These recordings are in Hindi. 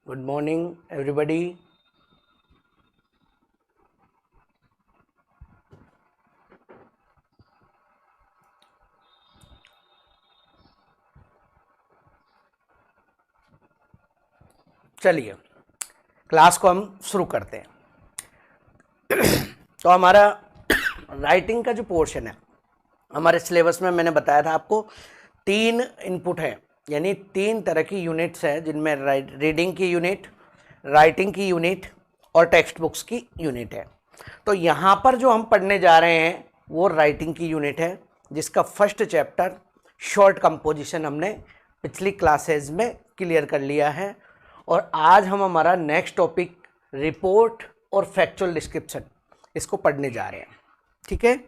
Good morning, everybody. चलिए क्लास को हम शुरू करते हैं। तो हमारा राइटिंग का जो पोर्शन है हमारे सिलेबस में मैंने बताया था आपको 3 इनपुट है, यानी 3 तरह की यूनिट्स है जिनमें रीडिंग की यूनिट, राइटिंग की यूनिट और टेक्स्ट बुक्स की यूनिट है। तो यहाँ पर जो हम पढ़ने जा रहे हैं वो राइटिंग की यूनिट है, जिसका फर्स्ट चैप्टर शॉर्ट कंपोजिशन हमने पिछली क्लासेज में क्लियर कर लिया है। और आज हम हमारा नेक्स्ट टॉपिक रिपोर्ट और फैक्चुअल डिस्क्रिप्शन इसको पढ़ने जा रहे हैं। ठीक है,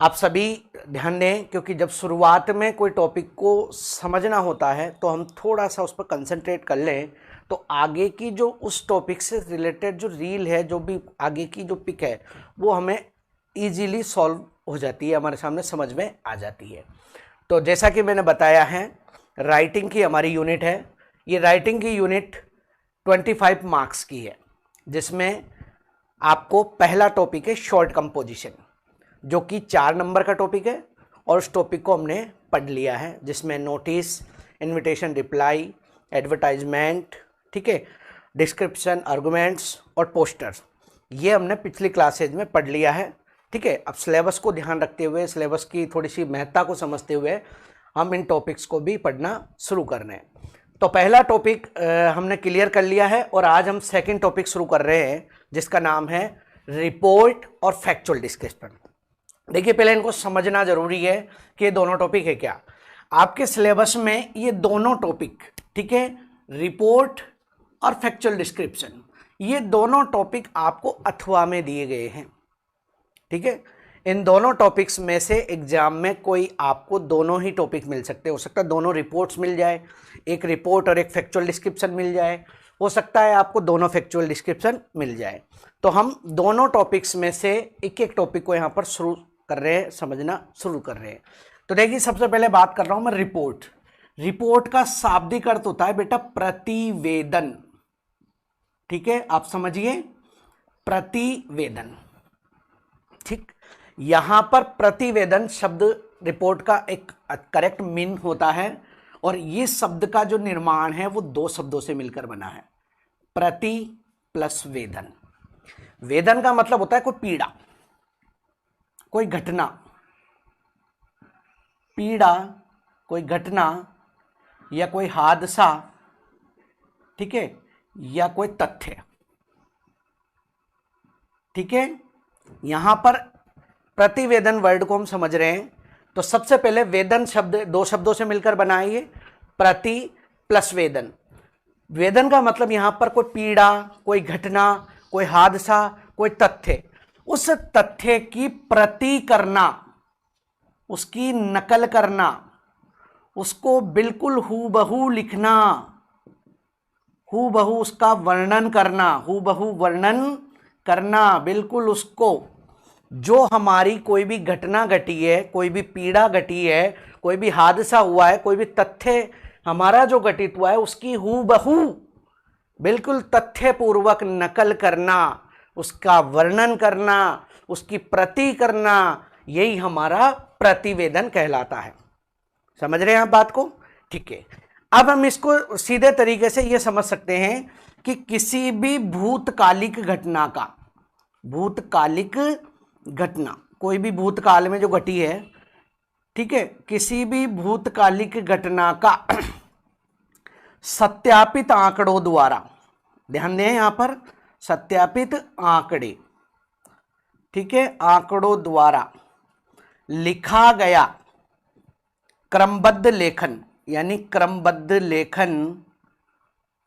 आप सभी ध्यान दें, क्योंकि जब शुरुआत में कोई टॉपिक को समझना होता है तो हम थोड़ा सा उस पर कंसंट्रेट कर लें तो आगे की जो उस टॉपिक से रिलेटेड जो रील है, जो भी आगे की जो पिक है, वो हमें इजीली सॉल्व हो जाती है, हमारे सामने समझ में आ जाती है। तो जैसा कि मैंने बताया है, राइटिंग की हमारी यूनिट है। ये राइटिंग की यूनिट 25 मार्क्स की है, जिसमें आपको पहला टॉपिक है शॉर्ट कंपोजिशन, जो कि 4 नंबर का टॉपिक है और उस टॉपिक को हमने पढ़ लिया है, जिसमें नोटिस, इनविटेशन, रिप्लाई, एडवर्टाइजमेंट, ठीक है, डिस्क्रिप्शन, आर्गुमेंट्स और पोस्टर्स, ये हमने पिछली क्लासेज में पढ़ लिया है। ठीक है, अब सिलेबस को ध्यान रखते हुए, सिलेबस की थोड़ी सी महत्ता को समझते हुए हम इन टॉपिक्स को भी पढ़ना शुरू कर रहे हैं। तो पहला टॉपिक हमने क्लियर कर लिया है और आज हम सेकंड टॉपिक शुरू कर रहे हैं, जिसका नाम है रिपोर्ट और फैक्चुअल डिस्क्रिप्शन। देखिए, पहले इनको समझना जरूरी है कि ये दोनों टॉपिक है क्या। आपके सिलेबस में ये दोनों टॉपिक, ठीक है, रिपोर्ट और फैक्चुअल डिस्क्रिप्शन, ये दोनों टॉपिक आपको अथवा में दिए गए हैं। ठीक है, इन दोनों टॉपिक्स में से एग्जाम में कोई आपको दोनों ही टॉपिक मिल सकते हैं। हो सकता है दोनों रिपोर्ट्स मिल जाए, एक रिपोर्ट और एक फैक्चुअल डिस्क्रिप्शन मिल जाए, हो सकता है आपको दोनों फैक्चुअल डिस्क्रिप्शन मिल जाए। तो हम दोनों टॉपिक्स में से एक एक टॉपिक को यहाँ पर शुरू कर रहे हैं, समझना शुरू कर रहे हैं। तो देखिए, सबसे पहले बात कर रहा हूं मैं रिपोर्ट। रिपोर्ट का शाब्दिक अर्थ होता है बेटा प्रतिवेदन। ठीक है, आप समझिए, प्रतिवेदन। ठीक, यहां पर प्रतिवेदन शब्द रिपोर्ट का एक करेक्ट मीन होता है, और ये शब्द का जो निर्माण है वो 2 शब्दों से मिलकर बना है, प्रति प्लस वेदन। वेदन का मतलब होता है कोई पीड़ा, कोई घटना, पीड़ा, कोई घटना या कोई हादसा, ठीक है, या कोई तथ्य। ठीक है, यहां पर प्रतिवेदन वर्ड को हम समझ रहे हैं। तो सबसे पहले वेदन शब्द 2 शब्दों से मिलकर बना है, ये प्रति प्लस वेदन। वेदन का मतलब यहां पर कोई पीड़ा, कोई घटना, कोई हादसा, कोई तथ्य, उस तथ्य की प्रति करना, उसकी नकल करना, उसको बिल्कुल हूबहू लिखना, हूबहू उसका वर्णन करना, हूबहू वर्णन करना, बिल्कुल उसको, जो हमारी कोई भी घटना घटी है, कोई भी पीड़ा घटी है, कोई भी हादसा हुआ है, कोई भी तथ्य हमारा जो घटित हुआ है, उसकी हूबहू बिल्कुल तथ्यपूर्वक नकल करना, उसका वर्णन करना, उसकी प्रति करना, यही हमारा प्रतिवेदन कहलाता है। समझ रहे हैं आप बात को? ठीक है, अब हम इसको सीधे तरीके से यह समझ सकते हैं कि किसी भी भूतकालिक घटना का, भूतकालिक घटना, कोई भी भूतकाल में जो घटी है, ठीक है, किसी भी भूतकालिक घटना का सत्यापित आंकड़ों द्वारा, ध्यान दें यहां पर सत्यापित आंकड़े, ठीक है, आंकड़ों द्वारा लिखा गया क्रमबद्ध लेखन, यानी क्रमबद्ध लेखन,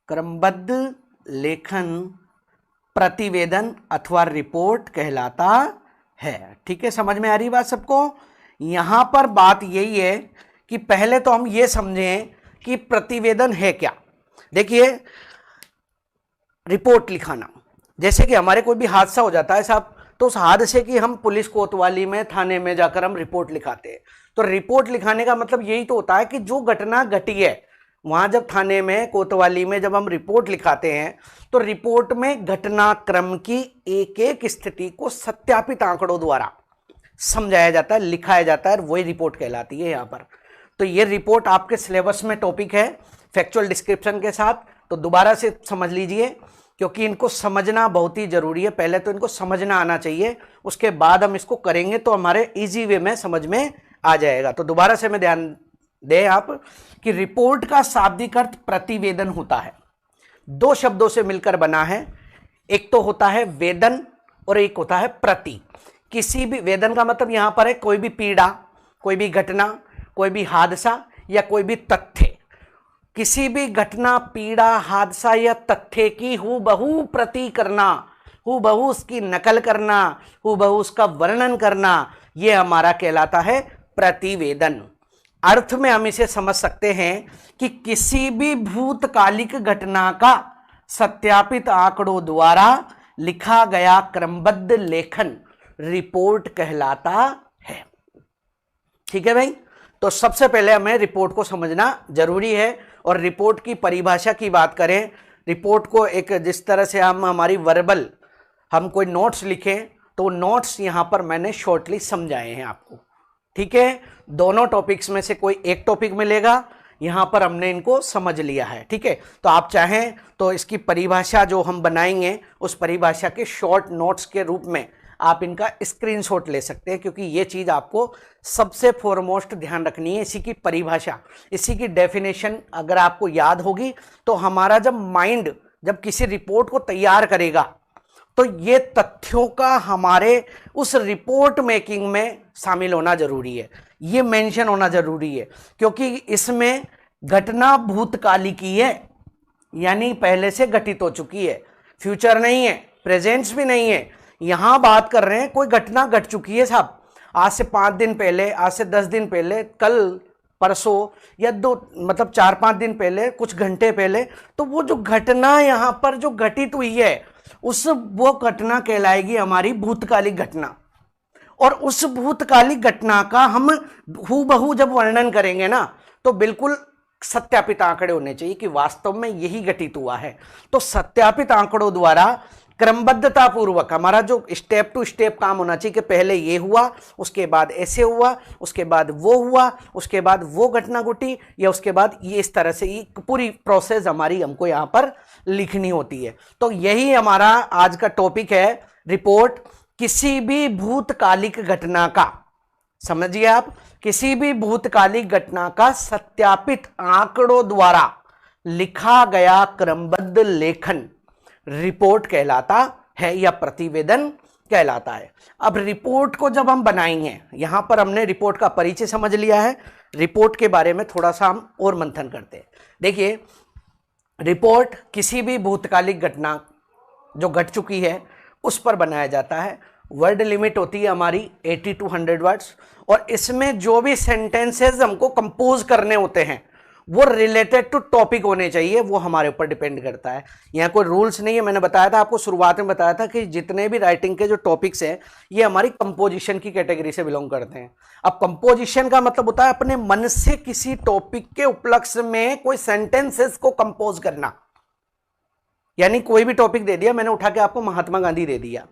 क्रमबद्ध लेखन प्रतिवेदन अथवा रिपोर्ट कहलाता है। ठीक है, समझ में आ रही बात सबको? यहां पर बात यही है कि पहले तो हम ये समझें कि प्रतिवेदन है क्या। देखिए, रिपोर्ट लिखाना, जैसे कि हमारे कोई भी हादसा हो जाता है साहब, तो उस हादसे की हम पुलिस कोतवाली में, थाने में जाकर हम रिपोर्ट लिखाते हैं। तो रिपोर्ट लिखाने का मतलब यही तो होता है कि जो घटना घटी है वहां जब थाने में कोतवाली में जब हम रिपोर्ट लिखाते हैं तो रिपोर्ट में घटनाक्रम की एक एक स्थिति को सत्यापित आंकड़ों द्वारा समझाया जाता है, लिखाया जाता है, और वही रिपोर्ट कहलाती है यहाँ पर। तो ये रिपोर्ट आपके सिलेबस में टॉपिक है फैक्चुअल डिस्क्रिप्शन के साथ, तो दोबारा से समझ लीजिए क्योंकि इनको समझना बहुत ही जरूरी है। पहले तो इनको समझना आना चाहिए, उसके बाद हम इसको करेंगे तो हमारे इजी वे में समझ में आ जाएगा। तो दोबारा से मैं ध्यान दें आप कि रिपोर्ट का शाब्दिक अर्थ प्रतिवेदन होता है, दो शब्दों से मिलकर बना है। एक तो होता है वेदन और एक होता है प्रति। किसी भी वेदन का मतलब यहां पर है कोई भी पीड़ा, कोई भी घटना, कोई भी हादसा या कोई भी तथ्य, किसी भी घटना, पीड़ा, हादसा या तथ्य की हूबहू प्रति करना, हूबहू उसकी नकल करना, हूबहू उसका वर्णन करना, यह हमारा कहलाता है प्रतिवेदन। अर्थ में हम इसे समझ सकते हैं कि किसी भी भूतकालिक घटना का सत्यापित आंकड़ों द्वारा लिखा गया क्रमबद्ध लेखन रिपोर्ट कहलाता है। ठीक है भाई, तो सबसे पहले हमें रिपोर्ट को समझना जरूरी है। और रिपोर्ट की परिभाषा की बात करें, रिपोर्ट को एक जिस तरह से हम हमारी वर्बल हम कोई नोट्स लिखें तो नोट्स यहां पर मैंने शॉर्टली समझाए हैं आपको। ठीक है, दोनों टॉपिक्स में से कोई एक टॉपिक मिलेगा, यहां पर हमने इनको समझ लिया है। ठीक है, तो आप चाहें तो इसकी परिभाषा जो हम बनाएंगे उस परिभाषा के शॉर्ट नोट्स के रूप में आप इनका स्क्रीनशॉट ले सकते हैं, क्योंकि ये चीज आपको सबसे फॉरमोस्ट ध्यान रखनी है। इसी की परिभाषा, इसी की डेफिनेशन अगर आपको याद होगी तो हमारा जब माइंड जब किसी रिपोर्ट को तैयार करेगा तो ये तथ्यों का हमारे उस रिपोर्ट मेकिंग में शामिल होना जरूरी है, ये मेंशन होना जरूरी है, क्योंकि इसमें घटना भूतकाली की है, यानी पहले से घटित हो चुकी है, फ्यूचर नहीं है, प्रेजेंट्स भी नहीं है। यहां बात कर रहे हैं कोई घटना घट चुकी है साहब, आज से 5 दिन पहले, आज से 10 दिन पहले, कल परसों या 4-5 दिन पहले, कुछ घंटे पहले, तो वो जो घटना यहां पर जो घटित हुई है वो घटना कहलाएगी हमारी भूतकालिक घटना। और उस भूतकालिक घटना का हम हूबहू जब वर्णन करेंगे ना तो बिल्कुल सत्यापित आंकड़े होने चाहिए कि वास्तव में यही घटित हुआ है। तो सत्यापित आंकड़ों द्वारा क्रमबद्धता पूर्वक हमारा जो स्टेप टू स्टेप काम होना चाहिए कि पहले ये हुआ, उसके बाद ऐसे हुआ, उसके बाद वो हुआ, उसके बाद वो घटना घटी, या उसके बाद ये, इस तरह से ये पूरी प्रोसेस हमारी हमको यहाँ पर लिखनी होती है। तो यही हमारा आज का टॉपिक है, रिपोर्ट किसी भी भूतकालिक घटना का, समझिए आप, किसी भी भूतकालिक घटना का सत्यापित आंकड़ों द्वारा लिखा गया क्रमबद्ध लेखन रिपोर्ट कहलाता है या प्रतिवेदन कहलाता है। अब रिपोर्ट को जब हम बनाएंगे, यहां पर हमने रिपोर्ट का परिचय समझ लिया है, रिपोर्ट के बारे में थोड़ा सा हम और मंथन करते हैं। देखिए, रिपोर्ट किसी भी भूतकालिक घटना जो घट चुकी है उस पर बनाया जाता है। वर्ड लिमिट होती है हमारी 80 to 100 वर्ड्स, और इसमें जो भी सेंटेंसेस हमको कंपोज करने होते हैं वो रिलेटेड टू टॉपिक होने चाहिए, वो हमारे ऊपर डिपेंड करता है। यहाँ कोई रूल्स नहीं है। मैंने बताया था आपको, शुरुआत में बताया था कि जितने भी राइटिंग के जो टॉपिक्स हैं ये हमारी कंपोजिशन की कैटेगरी से बिलोंग करते हैं। अब कंपोजिशन का मतलब होता है अपने मन से किसी टॉपिक के उपलक्ष्य में कोई सेंटेंसेस को कंपोज करना। यानी कोई भी टॉपिक दे दिया, मैंने उठा के आपको महात्मा गांधी दे दिया,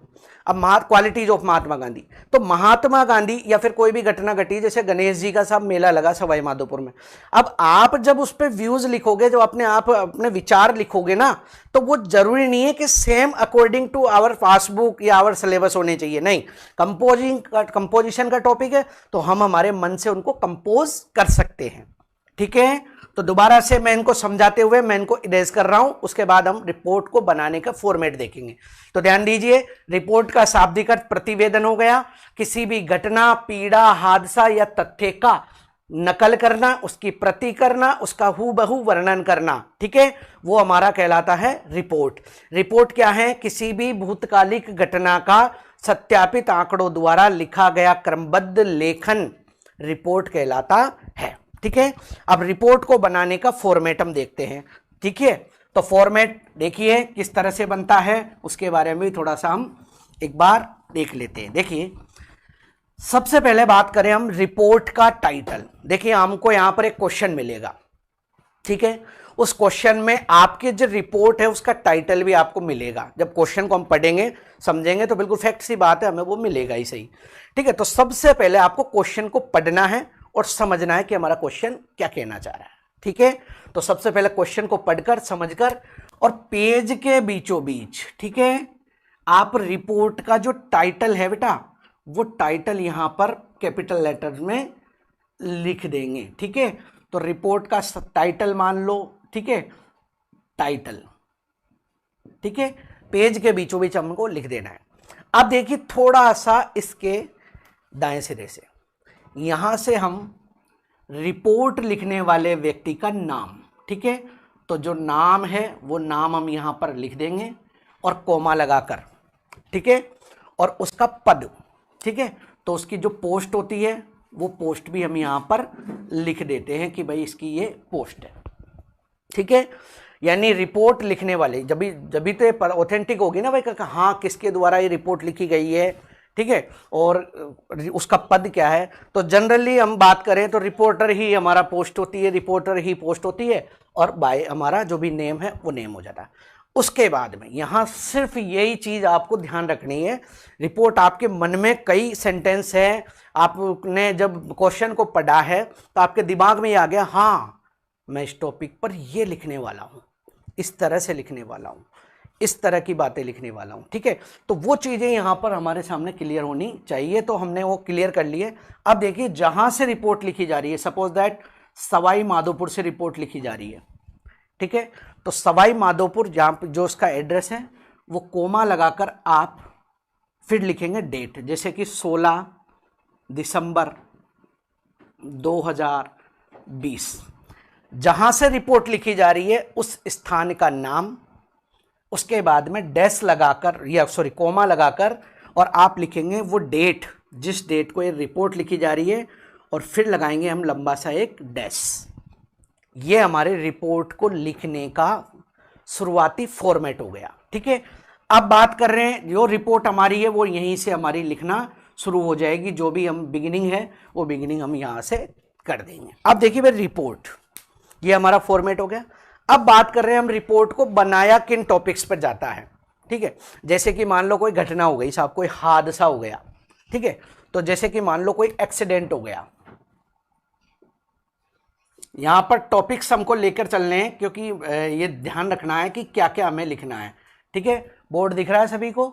अब क्वालिटीज ऑफ महात्मा गांधी, तो महात्मा गांधी या फिर कोई भी घटना घटी, जैसे गणेश जी का साहब मेला लगा सवाई माधोपुर में, अब आप जब उस पर व्यूज लिखोगे, जब अपने विचार लिखोगे ना, तो वो जरूरी नहीं है कि same according to our passbook या आवर सिलेबस होने चाहिए, नहीं। कंपोजिशन का टॉपिक है तो हम हमारे मन से उनको कंपोज कर सकते हैं। ठीक है, तो दोबारा से मैं इनको समझाते हुए मैं इनको इरेज कर रहा हूं, उसके बाद हम रिपोर्ट को बनाने का फॉर्मेट देखेंगे। तो ध्यान दीजिए, रिपोर्ट का शाब्दिक अर्थ प्रतिवेदन हो गया, किसी भी घटना, पीड़ा, हादसा या तथ्य का नकल करना, उसकी प्रति करना, उसका हूबहू वर्णन करना। ठीक है, वो हमारा कहलाता है रिपोर्ट। रिपोर्ट क्या है? किसी भी भूतकालिक घटना का सत्यापित आंकड़ों द्वारा लिखा गया क्रमबद्ध लेखन रिपोर्ट कहलाता है। ठीक है, अब रिपोर्ट को बनाने का फॉर्मेट हम देखते हैं। ठीक है, तो फॉर्मेट देखिए किस तरह से बनता है, उसके बारे में भी थोड़ा सा हम एक बार देख लेते हैं। देखिए, सबसे पहले बात करें हम रिपोर्ट का टाइटल। देखिए, हमको यहां पर एक क्वेश्चन मिलेगा, ठीक है। उस क्वेश्चन में आपके जो रिपोर्ट है उसका टाइटल भी आपको मिलेगा। जब क्वेश्चन को हम पढ़ेंगे समझेंगे तो बिल्कुल फैक्ट सी बात है, हमें वो मिलेगा ही सही। ठीक है, तो सबसे पहले आपको क्वेश्चन को पढ़ना है और समझना है कि हमारा क्वेश्चन क्या कहना चाह रहा है। ठीक है, तो सबसे पहले क्वेश्चन को पढ़कर समझकर और पेज के बीचों बीच, ठीक है, आप रिपोर्ट का जो टाइटल है बेटा वो टाइटल यहां पर कैपिटल लेटर में लिख देंगे। ठीक है, तो रिपोर्ट का टाइटल मान लो, ठीक है, टाइटल, ठीक है, पेज के बीचों बीच हमको लिख देना है। अब देखिए थोड़ा सा इसके दाएं सिरे से यहां से हम रिपोर्ट लिखने वाले व्यक्ति का नाम, ठीक है, तो जो नाम है वो नाम हम यहां पर लिख देंगे और कोमा लगाकर, ठीक है, और उसका पद, ठीक है, तो उसकी जो पोस्ट होती है वो पोस्ट भी हम यहां पर लिख देते हैं कि भाई इसकी ये पोस्ट है। ठीक है, यानी रिपोर्ट लिखने वाले जब भी तो ऑथेंटिक होगी ना भाई, हाँ किसके द्वारा ये रिपोर्ट लिखी गई है, ठीक है, और उसका पद क्या है। तो जनरली हम बात करें तो रिपोर्टर ही हमारा पोस्ट होती है, रिपोर्टर ही पोस्ट होती है, और बाय हमारा जो भी नेम है वो नेम हो जाता है। उसके बाद में यहां सिर्फ यही चीज आपको ध्यान रखनी है, रिपोर्ट आपके मन में कई सेंटेंस है, आपने जब क्वेश्चन को पढ़ा है तो आपके दिमाग में ये आ गया, हाँ मैं इस टॉपिक पर ये लिखने वाला हूं, इस तरह से लिखने वाला हूं, इस तरह की बातें लिखने वाला हूं। ठीक है, तो वो चीजें यहां पर हमारे सामने क्लियर होनी चाहिए, तो हमने वो क्लियर कर लिए। अब देखिए जहां से रिपोर्ट लिखी जा रही है, सपोज दैट सवाई माधोपुर से रिपोर्ट लिखी जा रही है, ठीक है, तो सवाई माधोपुर जहां जो उसका एड्रेस है वो कोमा लगाकर आप फिर लिखेंगे डेट, जैसे कि 16 दिसंबर 2020। जहां से रिपोर्ट लिखी जा रही है उस स्थान का नाम, उसके बाद में डैश लगाकर या सॉरी कोमा लगाकर और आप लिखेंगे वो डेट, जिस डेट को ये रिपोर्ट लिखी जा रही है, और फिर लगाएंगे हम लंबा सा एक डैश। ये हमारे रिपोर्ट को लिखने का शुरुआती फॉर्मेट हो गया। ठीक है, अब बात कर रहे हैं जो रिपोर्ट हमारी है वो यहीं से हमारी लिखना शुरू हो जाएगी, जो भी हम बिगिनिंग है वो बिगिनिंग हम यहां से कर देंगे। अब देखिए भाई रिपोर्ट ये हमारा फॉर्मेट हो गया। अब बात कर रहे हैं हम रिपोर्ट को बनाया किन टॉपिक्स पर जाता है। ठीक है, जैसे कि मान लो कोई घटना हो गई साहब, कोई हादसा हो गया, ठीक है, तो जैसे कि मान लो कोई एक्सीडेंट हो गया, यहां पर टॉपिक्स हमको लेकर चलने हैं, क्योंकि ये ध्यान रखना है कि क्या क्या हमें लिखना है। ठीक है, बोर्ड दिख रहा है सभी को,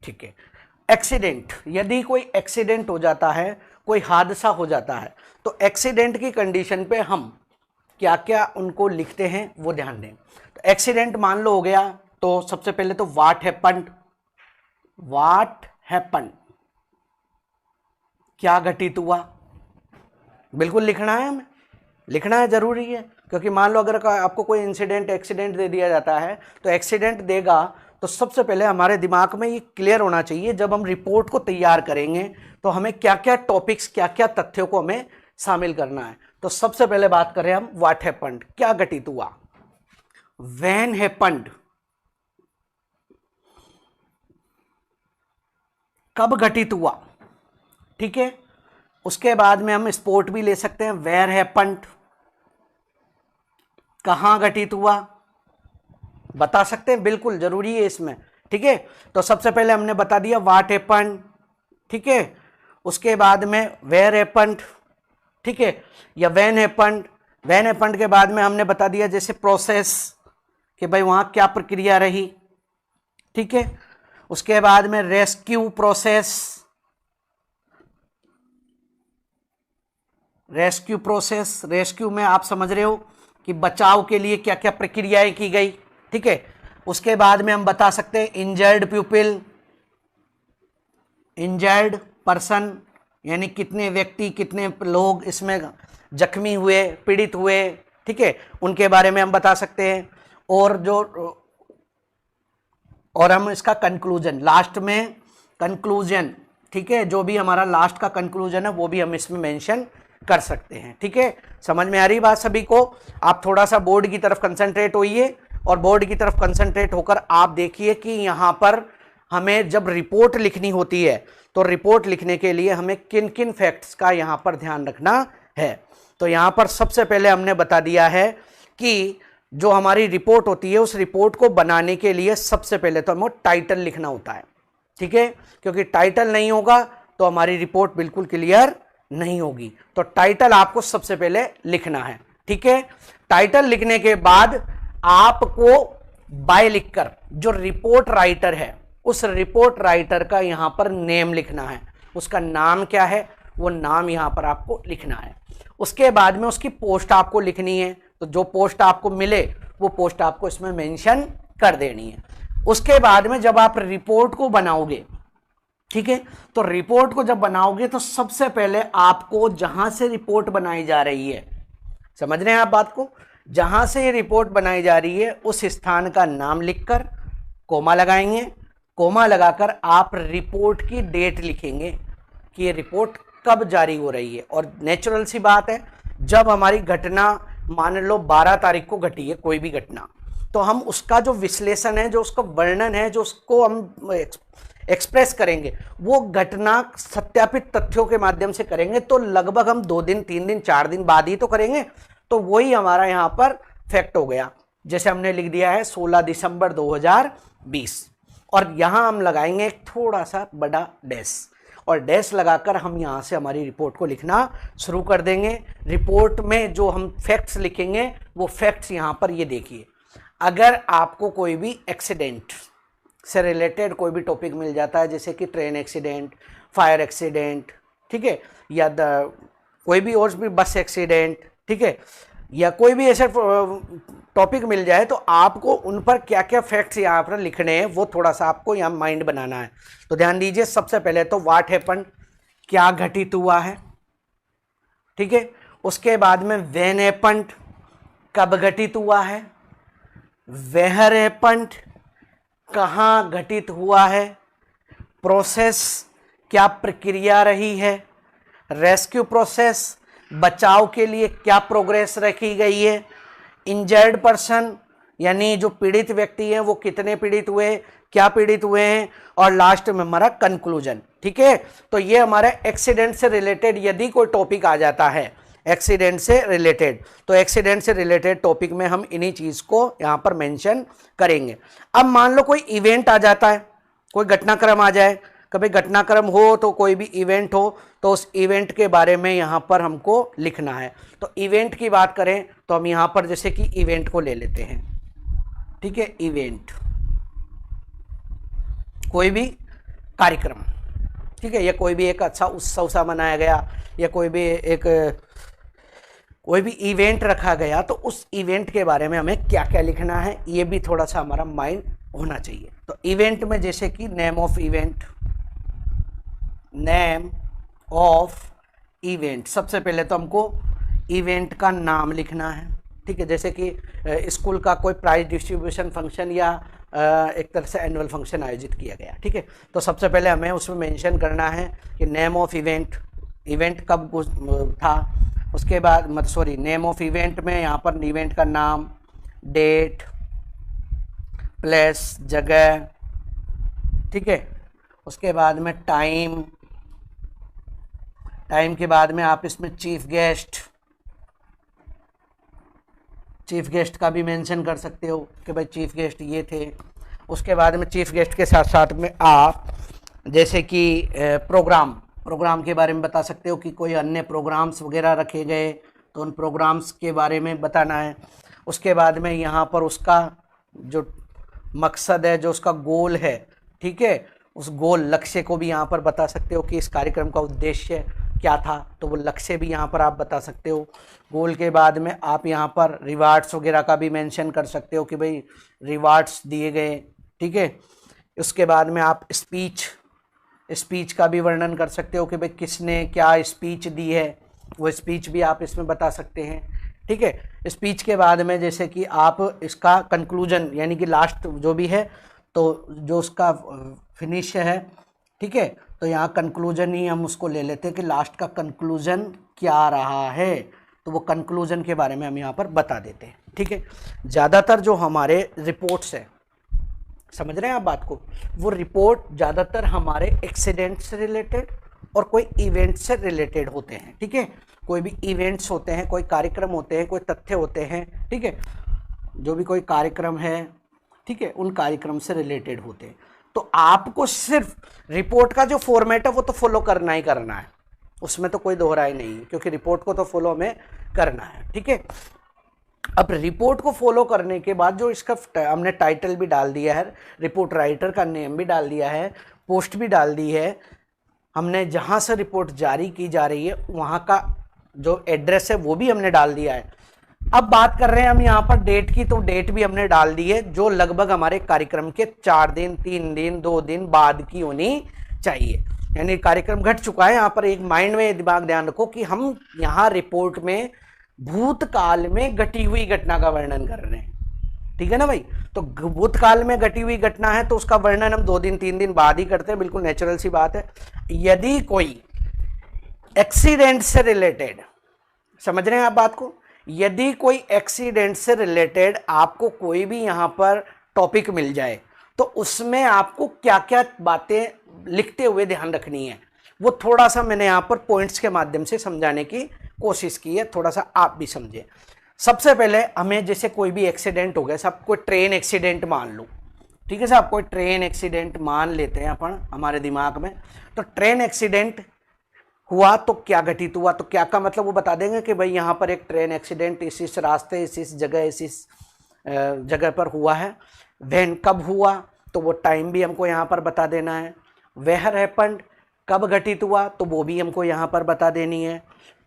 ठीक है। एक्सीडेंट, यदि कोई एक्सीडेंट हो जाता है, कोई हादसा हो जाता है, तो एक्सीडेंट की कंडीशन पे हम क्या क्या उनको लिखते हैं वो ध्यान दें। तो एक्सीडेंट मान लो हो गया, तो सबसे पहले तो व्हाट हैपेंड, व्हाट हैपेंड, क्या घटित हुआ, बिल्कुल लिखना है, हमें लिखना है, जरूरी है, क्योंकि मान लो अगर आपको कोई इंसिडेंट एक्सीडेंट दे दिया जाता है, तो एक्सीडेंट देगा तो सबसे पहले हमारे दिमाग में ये क्लियर होना चाहिए, जब हम रिपोर्ट को तैयार करेंगे तो हमें क्या क्या टॉपिक्स, क्या क्या तथ्यों को हमें शामिल करना है। तो सबसे पहले बात करें हम व्हाट हैपेंड, क्या घटित हुआ, व्हेन हैपेंड, कब घटित हुआ, ठीक है। उसके बाद में हम स्पोर्ट भी ले सकते हैं, वेयर हैपेंड, कहां घटित हुआ, बता सकते हैं, बिल्कुल जरूरी है इसमें। ठीक है, तो सबसे पहले हमने बता दिया व्हाट हैपेंड, ठीक है, उसके बाद में वेयर हैपेंड, ठीक है, या व्हेन हैपेंड। व्हेन हैपेंड के बाद में हमने बता दिया जैसे प्रोसेस, कि भाई वहां क्या प्रक्रिया रही, ठीक है। उसके बाद में rescue process, rescue process, rescue में आप समझ रहे हो कि बचाव के लिए क्या क्या प्रक्रियाएं की गई, ठीक है। उसके बाद में हम बता सकते हैं इंजर्ड पीपल, इंजर्ड पर्सन, यानी कितने व्यक्ति, कितने लोग इसमें जख्मी हुए, पीड़ित हुए, ठीक है, उनके बारे में हम बता सकते हैं। और हम इसका कंक्लूजन, लास्ट में कंक्लूजन, ठीक है, जो भी हमारा लास्ट का कंक्लूजन है वो भी हम इसमें मेंशन कर सकते हैं। ठीक है, समझ में आ रही बात सभी को। आप थोड़ा सा बोर्ड की तरफ कंसंट्रेट होइए, और बोर्ड की तरफ कंसंट्रेट होकर आप देखिए कि यहां पर हमें जब रिपोर्ट लिखनी होती है तो रिपोर्ट लिखने के लिए हमें किन किन फैक्ट्स का यहां पर ध्यान रखना है। तो यहां पर सबसे पहले हमने बता दिया है कि जो हमारी रिपोर्ट होती है उस रिपोर्ट को बनाने के लिए सबसे पहले तो हमें टाइटल लिखना होता है, ठीक है, क्योंकि टाइटल नहीं होगा तो हमारी रिपोर्ट बिल्कुल क्लियर नहीं होगी। तो टाइटल आपको सबसे पहले लिखना है, ठीक है। टाइटल लिखने के बाद आपको बाय लिखकर जो रिपोर्ट राइटर है उस रिपोर्ट राइटर का यहां पर नेम लिखना है, उसका नाम क्या है वो नाम यहां पर आपको लिखना है। उसके बाद में उसकी पोस्ट आपको लिखनी है, तो जो पोस्ट आपको मिले वो पोस्ट आपको इसमें मेंशन कर देनी है। उसके बाद में जब आप रिपोर्ट को बनाओगे, ठीक है, तो रिपोर्ट को जब बनाओगे तो सबसे पहले आपको जहां से रिपोर्ट बनाई जा रही है, समझ रहे हैं आप बात को, जहां से ये रिपोर्ट बनाई जा रही है उस स्थान का नाम लिखकर कोमा लगाएंगे। कोमा लगाकर आप रिपोर्ट की डेट लिखेंगे कि ये रिपोर्ट कब जारी हो रही है। और नेचुरल सी बात है, जब हमारी घटना मान लो 12 तारीख को घटी है कोई भी घटना, तो हम उसका जो विश्लेषण है, जो उसका वर्णन है, जो उसको हम एक्सप्रेस करेंगे वो घटना सत्यापित तथ्यों के माध्यम से करेंगे, तो लगभग हम 2 दिन 3 दिन 4 दिन बाद ही तो करेंगे। तो वही हमारा यहाँ पर फैक्ट हो गया। जैसे हमने लिख दिया है 16 दिसंबर 2020 और यहाँ हम लगाएंगे एक थोड़ा सा बड़ा डैश, और डैश लगाकर हम यहाँ से हमारी रिपोर्ट को लिखना शुरू कर देंगे। रिपोर्ट में जो हम फैक्ट्स लिखेंगे वो फैक्ट्स यहाँ पर ये देखिए, अगर आपको कोई भी एक्सीडेंट से रिलेटेड कोई भी टॉपिक मिल जाता है, जैसे कि ट्रेन एक्सीडेंट, फायर एक्सीडेंट, ठीक है, या कोई भी और भी बस एक्सीडेंट, ठीक है, या कोई भी ऐसे टॉपिक मिल जाए, तो आपको उन पर क्या क्या फैक्ट्स यहाँ पर लिखने हैं वो थोड़ा सा आपको यहाँ माइंड बनाना है। तो ध्यान दीजिए, सबसे पहले तो व्हाट हैपेंड, क्या घटित हुआ है, ठीक है। उसके बाद में व्हेन हैपेंड, कब घटित हुआ है, वेयर हैपेंड, कहाँ घटित हुआ है, प्रोसेस, क्या प्रक्रिया रही है, रेस्क्यू प्रोसेस, बचाव के लिए क्या प्रोग्रेस रखी गई है, इंजर्ड पर्सन यानी जो पीड़ित व्यक्ति हैं वो कितने पीड़ित हुए, क्या पीड़ित हुए हैं, और लास्ट में हमारा कंक्लूजन, ठीक है। तो ये हमारे एक्सीडेंट से रिलेटेड यदि कोई टॉपिक आ जाता है एक्सीडेंट से रिलेटेड, तो एक्सीडेंट से रिलेटेड टॉपिक में हम इन्हीं चीज को यहाँ पर मेंशन करेंगे। अब मान लो कोई इवेंट आ जाता है, कोई घटनाक्रम आ जाए, कभी घटनाक्रम हो तो कोई भी इवेंट हो, तो उस इवेंट के बारे में यहाँ पर हमको लिखना है। तो इवेंट की बात करें तो हम यहाँ पर जैसे कि इवेंट को ले लेते हैं, ठीक है, इवेंट कोई भी कार्यक्रम, ठीक है, या कोई भी एक अच्छा उत्सव सा मनाया गया, या कोई भी इवेंट रखा गया, तो उस इवेंट के बारे में हमें क्या क्या लिखना है ये भी थोड़ा सा हमारा माइंड होना चाहिए। तो इवेंट में जैसे कि name of event, name of event, सबसे पहले तो हमको इवेंट का नाम लिखना है, ठीक है। जैसे कि स्कूल का कोई प्राइज डिस्ट्रीब्यूशन फंक्शन या एक तरह से एनुअल फंक्शन आयोजित किया गया, ठीक है, तो सबसे पहले हमें उसमें मेंशन करना है कि नेम ऑफ इवेंट, इवेंट कब था। उसके बाद नेम ऑफ इवेंट में यहाँ पर इवेंट का नाम, डेट, प्लेस, जगह, ठीक है। उसके बाद में टाइम, टाइम के बाद में आप इसमें चीफ गेस्ट का भी मेंशन कर सकते हो कि भाई चीफ गेस्ट ये थे। उसके बाद में चीफ गेस्ट के साथ साथ में आप जैसे कि प्रोग्राम के बारे में बता सकते हो कि कोई अन्य प्रोग्राम्स वगैरह रखे गए तो उन प्रोग्राम्स के बारे में बताना है। उसके बाद में यहाँ पर उसका जो मकसद है, जो उसका गोल है, ठीक है, उस गोल लक्ष्य को भी यहाँ पर बता सकते हो कि इस कार्यक्रम का उद्देश्य क्या था, तो वो लक्ष्य भी यहाँ पर आप बता सकते हो। गोल के बाद में आप यहाँ पर रिवार्ड्स वगैरह का भी मेंशन कर सकते हो कि भाई रिवार्ड्स दिए गए, ठीक है। उसके बाद में आप स्पीच का भी वर्णन कर सकते हो कि भाई किसने क्या स्पीच दी है, वो स्पीच भी आप इसमें बता सकते हैं, ठीक है। स्पीच के बाद में जैसे कि आप इसका कंक्लूजन यानी कि लास्ट जो भी है, तो जो उसका फिनिश है, ठीक है, तो यहाँ कंक्लूजन ही हम उसको ले लेते हैं कि लास्ट का कंक्लूजन क्या रहा है, तो वो कंक्लूजन के बारे में हम यहाँ पर बता देते हैं, ठीक है। ज़्यादातर जो हमारे रिपोर्ट्स हैं, समझ रहे हैं आप बात को, वो रिपोर्ट ज़्यादातर हमारे एक्सीडेंट से रिलेटेड और कोई इवेंट से रिलेटेड होते हैं, ठीक है। कोई भी इवेंट्स होते हैं, कोई कार्यक्रम होते हैं, कोई तथ्य होते हैं, ठीक है, जो भी कोई कार्यक्रम है, ठीक है, उन कार्यक्रम से रिलेटेड होते हैं। तो आपको सिर्फ रिपोर्ट का जो फॉर्मेट है वो तो फॉलो करना ही करना है, उसमें तो कोई दोहराई नहीं है, क्योंकि रिपोर्ट को तो फॉलो हमें करना है, ठीक है। अब रिपोर्ट को फॉलो करने के बाद जो इसका हमने टाइटल भी डाल दिया है, रिपोर्ट राइटर का नेम भी डाल दिया है, पोस्ट भी डाल दी है, हमने जहां से रिपोर्ट जारी की जा रही है वहां का जो एड्रेस है वो भी हमने डाल दिया है। अब बात कर रहे हैं हम यहाँ पर डेट की, तो डेट भी हमने डाल दी है, जो लगभग हमारे कार्यक्रम के 4 दिन, 3 दिन, 2 दिन बाद की होनी चाहिए। यानी कार्यक्रम घट चुका है। यहाँ पर एक माइंड में दिमाग ध्यान रखो कि हम यहाँ रिपोर्ट में भूतकाल में घटी हुई घटना का वर्णन कर रहे हैं, ठीक है ना भाई। तो भूतकाल में घटी हुई घटना है तो उसका वर्णन हम 2 दिन 3 दिन बाद ही करते हैं, बिल्कुल नेचुरल सी बात है। यदि कोई एक्सीडेंट से रिलेटेड, समझ रहे हैं आप बात को, यदि कोई एक्सीडेंट से रिलेटेड आपको कोई भी यहां पर टॉपिक मिल जाए तो उसमें आपको क्या क्या बातें लिखते हुए ध्यान रखनी है, वो थोड़ा सा मैंने यहां पर पॉइंट्स के माध्यम से समझाने की कोशिश की है, थोड़ा सा आप भी समझे। सबसे पहले हमें जैसे कोई भी एक्सीडेंट हो गया, सब कोई ट्रेन एक्सीडेंट मान लो, ठीक है साहब, कोई ट्रेन एक्सीडेंट मान लेते हैं अपन हमारे दिमाग में। तो ट्रेन एक्सीडेंट हुआ तो क्या घटित हुआ, तो क्या का मतलब वो बता देंगे कि भाई यहाँ पर एक ट्रेन एक्सीडेंट इस रास्ते इस जगह इस जगह पर हुआ है। व्हेन कब हुआ तो वो टाइम भी हमको यहाँ पर बता देना है। वेयर हैपेंड कब घटित हुआ तो वो भी हमको यहाँ पर बता देनी है।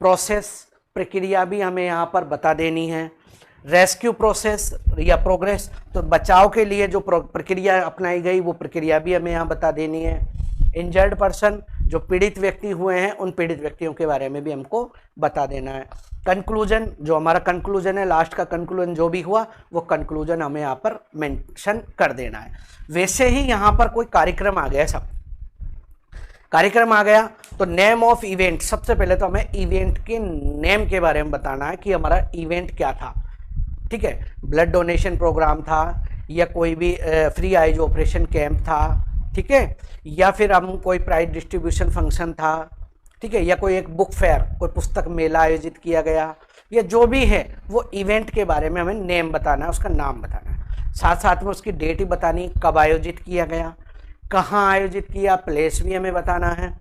प्रोसेस प्रक्रिया भी हमें यहाँ पर बता देनी है। रेस्क्यू प्रोसेस या प्रोग्रेस तो बचाव के लिए जो प्रक्रिया अपनाई गई वो प्रक्रिया भी हमें यहाँ बता देनी है। इंजर्ड पर्सन जो पीड़ित व्यक्ति हुए हैं उन पीड़ित व्यक्तियों के बारे में भी हमको बता देना है। कंक्लूजन जो हमारा कंक्लूजन है, लास्ट का कंक्लूजन जो भी हुआ वो कंक्लूजन हमें यहाँ पर मेंशन कर देना है। वैसे ही यहाँ पर कोई कार्यक्रम आ गया, सब कार्यक्रम आ गया तो नेम ऑफ इवेंट, सबसे पहले तो हमें इवेंट के नेम के बारे में बताना है कि हमारा इवेंट क्या था, ठीक है। ब्लड डोनेशन प्रोग्राम था या कोई भी फ्री आइज ऑपरेशन कैंप था, ठीक है, या फिर हम कोई प्राइज डिस्ट्रीब्यूशन फंक्शन था, ठीक है, या कोई एक बुक फेयर, कोई पुस्तक मेला आयोजित किया गया, या जो भी है वो इवेंट के बारे में हमें नेम बताना है, उसका नाम बताना है। साथ साथ में उसकी डेट ही बतानी, कब आयोजित किया गया, कहाँ आयोजित किया, प्लेस भी हमें बताना है,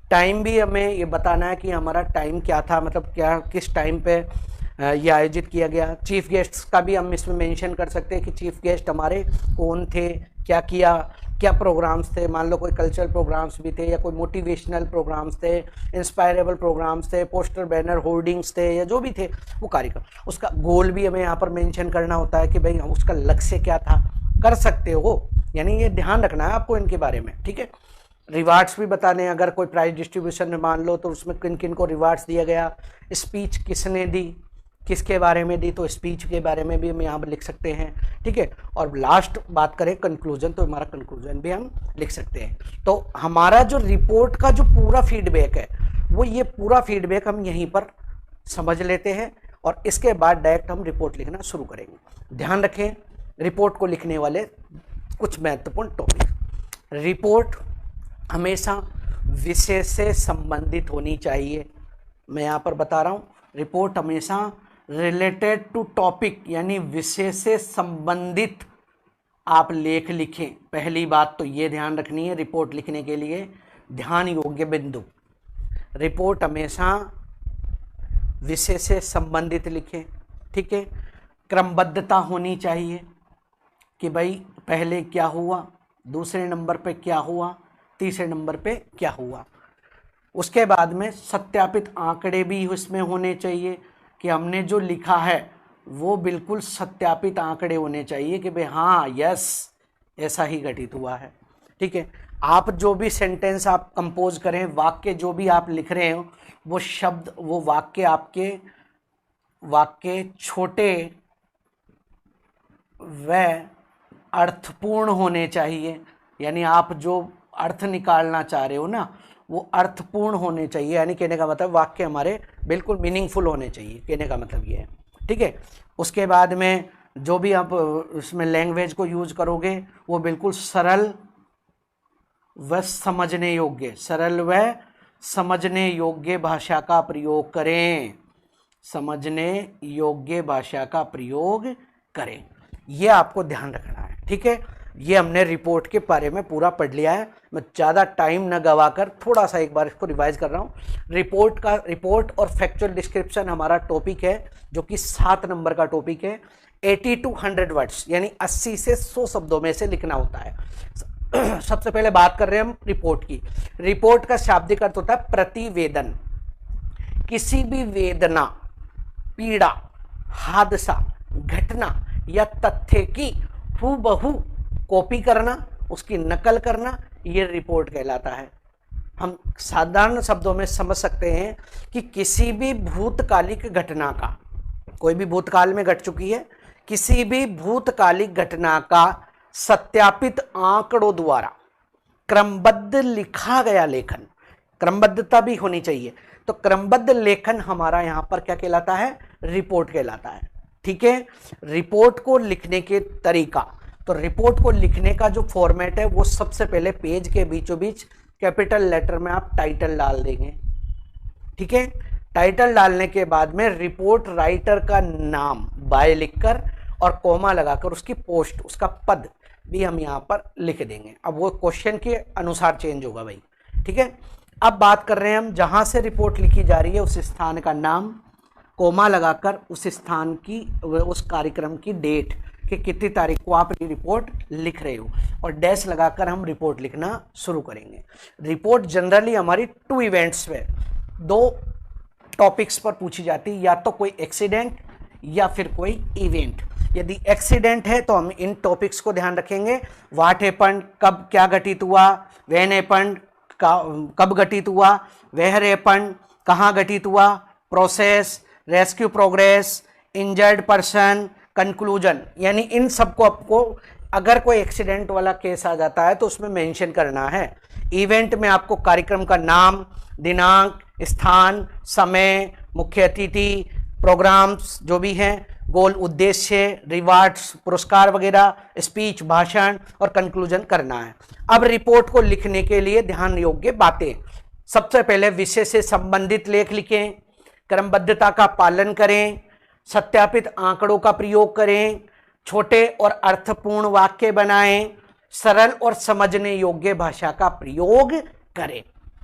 टाइम भी हमें ये बताना है कि हमारा टाइम क्या था, मतलब क्या किस टाइम पे ये आयोजित किया गया। चीफ गेस्ट्स का भी हम इसमें मेंशन कर सकते हैं कि चीफ गेस्ट हमारे कौन थे, क्या किया, क्या प्रोग्राम्स थे, मान लो कोई कल्चरल प्रोग्राम्स भी थे या कोई मोटिवेशनल प्रोग्राम्स थे, इंस्पायरेबल प्रोग्राम्स थे, पोस्टर बैनर होर्डिंग्स थे, या जो भी थे वो कार्यक्रम। उसका गोल भी हमें यहाँ पर मेंशन करना होता है कि भाई उसका लक्ष्य क्या था, कर सकते हो, यानी ये ध्यान रखना है आपको इनके बारे में, ठीक है। रिवार्ड्स भी बताने, अगर कोई प्राइज डिस्ट्रीब्यूशन में मान लो तो उसमें किन किन को रिवार्ड्स दिया गया, स्पीच किसने दी, किसके बारे में दी, तो स्पीच के बारे में भी हम यहाँ पर लिख सकते हैं, ठीक है। और लास्ट बात करें कंक्लूजन, तो हमारा कंक्लूजन भी हम लिख सकते हैं। तो हमारा जो रिपोर्ट का जो पूरा फीडबैक है वो ये पूरा फीडबैक हम यहीं पर समझ लेते हैं और इसके बाद डायरेक्ट हम रिपोर्ट लिखना शुरू करेंगे। ध्यान रखें रिपोर्ट को लिखने वाले कुछ महत्वपूर्ण टॉपिक। रिपोर्ट हमेशा विषय से संबंधित होनी चाहिए, मैं यहाँ पर बता रहा हूँ, रिपोर्ट हमेशा रिलेटेड टू टॉपिक यानी विषय से संबंधित आप लेख लिखें। पहली बात तो ये ध्यान रखनी है रिपोर्ट लिखने के लिए, ध्यान योग्य बिंदु, रिपोर्ट हमेशा विषय से संबंधित लिखें, ठीक है। क्रमबद्धता होनी चाहिए कि भाई पहले क्या हुआ, दूसरे नंबर पे क्या हुआ, तीसरे नंबर पे क्या हुआ। उसके बाद में सत्यापित आंकड़े भी इसमें होने चाहिए कि हमने जो लिखा है वो बिल्कुल सत्यापित आंकड़े होने चाहिए कि भाई हाँ यस ऐसा ही घटित हुआ है, ठीक है। आप जो भी सेंटेंस आप कंपोज करें, वाक्य जो भी आप लिख रहे हो, वो शब्द वो वाक्य आपके वाक्य छोटे व अर्थपूर्ण होने चाहिए, यानी आप जो अर्थ निकालना चाह रहे हो ना वो अर्थपूर्ण होने चाहिए, यानी कहने का मतलब वाक्य हमारे बिल्कुल मीनिंगफुल होने चाहिए, कहने का मतलब ये है, ठीक है। उसके बाद में जो भी आप उसमें लैंग्वेज को यूज करोगे वो बिल्कुल सरल व समझने योग्य, सरल व समझने योग्य भाषा का प्रयोग करें, समझने योग्य भाषा का प्रयोग करें, ये आपको ध्यान रखना है। ठीक है, ये हमने रिपोर्ट के बारे में पूरा पढ़ लिया है। मैं ज़्यादा टाइम न गवाकर थोड़ा सा एक बार इसको रिवाइज कर रहा हूँ। रिपोर्ट और फैक्चुअल डिस्क्रिप्शन हमारा टॉपिक है, जो कि 7 नंबर का टॉपिक है। 80 to 100 वर्ड्स यानी 80 से 100 शब्दों में से लिखना होता है। सबसे पहले बात कर रहे हैं हम रिपोर्ट की। रिपोर्ट का शाब्दिक अर्थ होता है प्रतिवेदन। किसी भी वेदना, पीड़ा, हादसा, घटना या तथ्य की हूबहू कॉपी करना, उसकी नकल करना, ये रिपोर्ट कहलाता है। हम साधारण शब्दों में समझ सकते हैं कि किसी भी भूतकालिक घटना का, कोई भी भूतकाल में घट चुकी है, किसी भी भूतकालिक घटना का सत्यापित आंकड़ों द्वारा क्रमबद्ध लिखा गया लेखन, क्रमबद्धता भी होनी चाहिए, तो क्रमबद्ध लेखन हमारा यहां पर क्या कहलाता है? रिपोर्ट कहलाता है। ठीक है, रिपोर्ट को लिखने के तरीका, तो रिपोर्ट को लिखने का जो फॉर्मेट है वो सबसे पहले पेज के बीचों बीच कैपिटल लेटर में आप टाइटल डाल देंगे। ठीक है, टाइटल डालने के बाद में रिपोर्ट राइटर का नाम बाय लिखकर और कोमा लगाकर उसकी पोस्ट, उसका पद भी हम यहाँ पर लिख देंगे। अब वो क्वेश्चन के अनुसार चेंज होगा भाई। ठीक है, अब बात कर रहे हैं हम जहाँ से रिपोर्ट लिखी जा रही है उस स्थान का नाम, कोमा लगाकर उस स्थान की, उस कार्यक्रम की डेट कि कितनी तारीख को आप ये रिपोर्ट लिख रहे हो, और डैश लगाकर हम रिपोर्ट लिखना शुरू करेंगे। रिपोर्ट जनरली हमारी 2 इवेंट्स पे, 2 टॉपिक्स पर पूछी जाती है, या तो कोई एक्सीडेंट या फिर कोई इवेंट। यदि एक्सीडेंट है तो हम इन टॉपिक्स को ध्यान रखेंगे, व्हाट हैपेंड, कब क्या घटित हुआ, व्हेन हैपेंड, कब घटित हुआ, वेयर हैपेंड, कहाँ घटित हुआ, process, rescue progress, injured person, conclusion, यानी इन सबको आपको, अगर कोई एक्सीडेंट वाला केस आ जाता है तो उसमें मेंशन करना है। इवेंट में आपको कार्यक्रम का नाम, दिनांक, स्थान, समय, मुख्य अतिथि, प्रोग्राम्स जो भी हैं, गोल, उद्देश्य, रिवार्ड्स, पुरस्कार वगैरह, स्पीच, भाषण और कंक्लूजन करना है। अब रिपोर्ट को लिखने के लिए ध्यान योग्य बातें, सबसे पहले विषय से संबंधित लेख लिखें, क्रमबद्धता का पालन करें, सत्यापित आंकड़ों का प्रयोग करें, छोटे और अर्थपूर्ण वाक्य बनाएं, सरल और समझने योग्य भाषा का प्रयोग करें।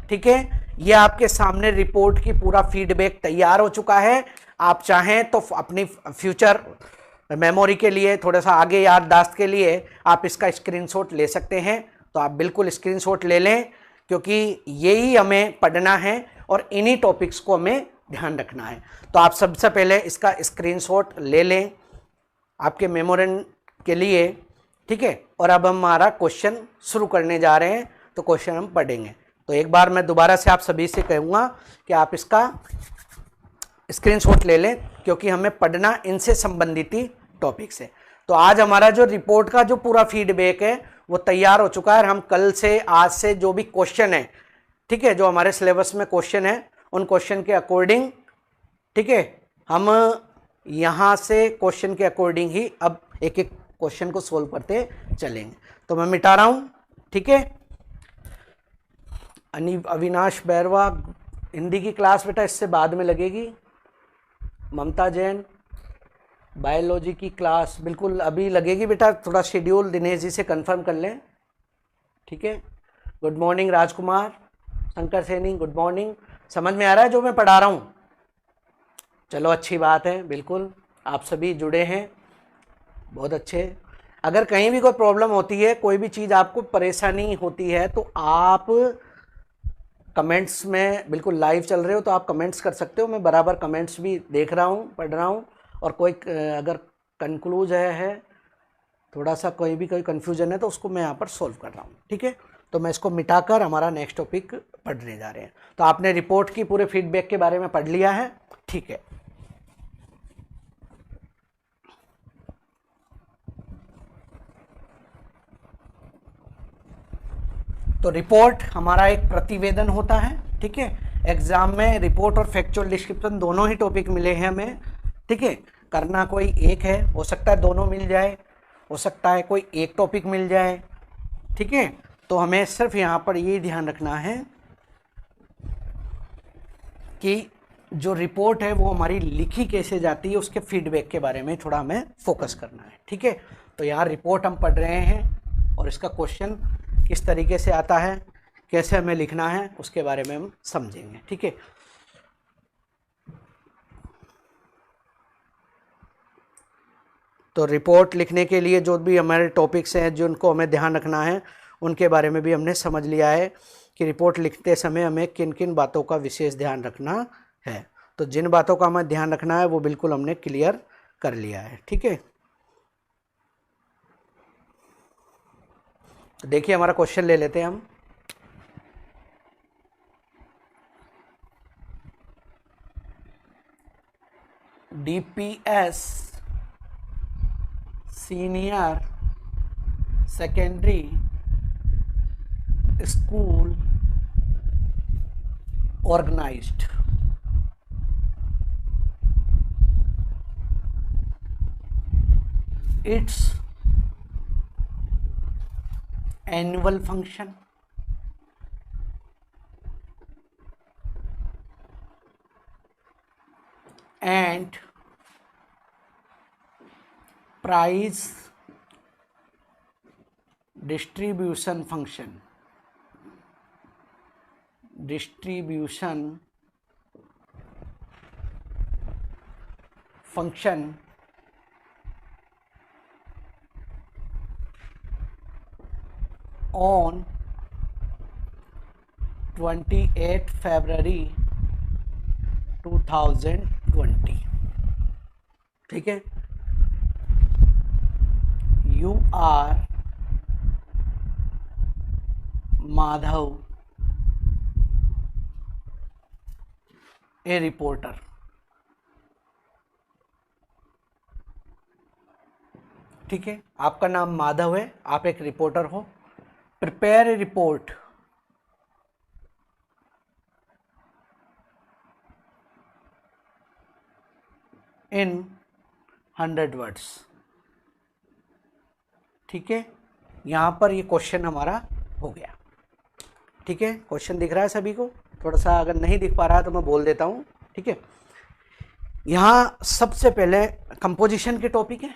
ठीक है, यह आपके सामने रिपोर्ट की पूरा फीडबैक तैयार हो चुका है। आप चाहें तो अपनी फ्यूचर मेमोरी के लिए, थोड़ा सा आगे याददाश्त के लिए आप इसका स्क्रीनशॉट ले सकते हैं, तो आप बिल्कुल स्क्रीनशॉट ले लें, क्योंकि यही हमें पढ़ना है और इन्हीं टॉपिक्स को हमें ध्यान रखना है। तो आप सबसे पहले इसका स्क्रीनशॉट ले लें आपके मेमोरेंड के लिए। ठीक है, और अब हम हमारा क्वेश्चन शुरू करने जा रहे हैं, तो क्वेश्चन हम पढ़ेंगे। तो एक बार मैं दोबारा से आप सभी से कहूँगा कि आप इसका स्क्रीनशॉट ले लें, क्योंकि हमें पढ़ना इनसे संबंधित ही टॉपिक्स है। तो आज हमारा जो रिपोर्ट का जो पूरा फीडबैक है वो तैयार हो चुका है। हम कल से, आज से जो भी क्वेश्चन है, ठीक है, जो हमारे सिलेबस में क्वेश्चन है, उन क्वेश्चन के अकॉर्डिंग, ठीक है, हम यहाँ से क्वेश्चन के अकॉर्डिंग ही अब एक एक क्वेश्चन को सोल्व करते चलेंगे। तो मैं मिटा रहा हूँ। ठीक है, अविनाश बैरवा, हिंदी की क्लास बेटा इससे बाद में लगेगी। ममता जैन, बायोलॉजी की क्लास बिल्कुल अभी लगेगी बेटा, थोड़ा शेड्यूल दिनेश जी से कंफर्म कर लें। ठीक है, गुड मॉर्निंग राजकुमार, शंकर सैनी, गुड मॉर्निंग। समझ में आ रहा है जो मैं पढ़ा रहा हूँ? चलो अच्छी बात है, बिल्कुल आप सभी जुड़े हैं, बहुत अच्छे। अगर कहीं भी कोई प्रॉब्लम होती है, कोई भी चीज़ आपको परेशानी होती है, तो आप कमेंट्स में, बिल्कुल लाइव चल रहे हो तो आप कमेंट्स कर सकते हो। मैं बराबर कमेंट्स भी देख रहा हूँ, पढ़ रहा हूँ, और कोई अगर कंक्लूज है थोड़ा सा, कोई कन्फ्यूजन है तो उसको मैं यहाँ पर सॉल्व कर रहा हूँ। ठीक है, तो मैं इसको मिटाकर हमारा नेक्स्ट टॉपिक पढ़ने जा रहे हैं। तो आपने रिपोर्ट की पूरे फीडबैक के बारे में पढ़ लिया है। ठीक है, तो रिपोर्ट हमारा एक प्रतिवेदन होता है। ठीक है, एग्जाम में रिपोर्ट और फैक्चुअल डिस्क्रिप्शन दोनों ही टॉपिक मिले हैं हमें। ठीक है, करना कोई एक है, हो सकता है दोनों मिल जाए, हो सकता है कोई एक टॉपिक मिल जाए। ठीक है, तो हमें सिर्फ यहाँ पर ये ध्यान रखना है कि जो रिपोर्ट है वो हमारी लिखी कैसे जाती है, उसके फीडबैक के बारे में थोड़ा हमें फोकस करना है। ठीक है, तो यहाँ रिपोर्ट हम पढ़ रहे हैं और इसका क्वेश्चन किस तरीके से आता है, कैसे हमें लिखना है, उसके बारे में हम समझेंगे। ठीक है, तो रिपोर्ट लिखने के लिए जो भी हमारे टॉपिक्स हैं जिनको हमें ध्यान रखना है, उनके बारे में भी हमने समझ लिया है कि रिपोर्ट लिखते समय हमें किन किन बातों का विशेष ध्यान रखना है। तो जिन बातों का हमें ध्यान रखना है वो बिल्कुल हमने क्लियर कर लिया है। ठीक है, तो देखिए हमारा क्वेश्चन ले लेते हैं हम। DPS senior secondary school organized its annual function and prize distribution function on 28 February 2020। ठीक है, you are Madhav a reporter. ठीक है, आपका नाम माधव है, आप एक रिपोर्टर हो। Prepare a report in 100 words. ठीक है, यहां पर ये क्वेश्चन हमारा हो गया। ठीक है, क्वेश्चन दिख रहा है सभी को? थोड़ा सा अगर नहीं दिख पा रहा है तो मैं बोल देता हूँ। ठीक है, यहाँ सबसे पहले कंपोजिशन के टॉपिक है,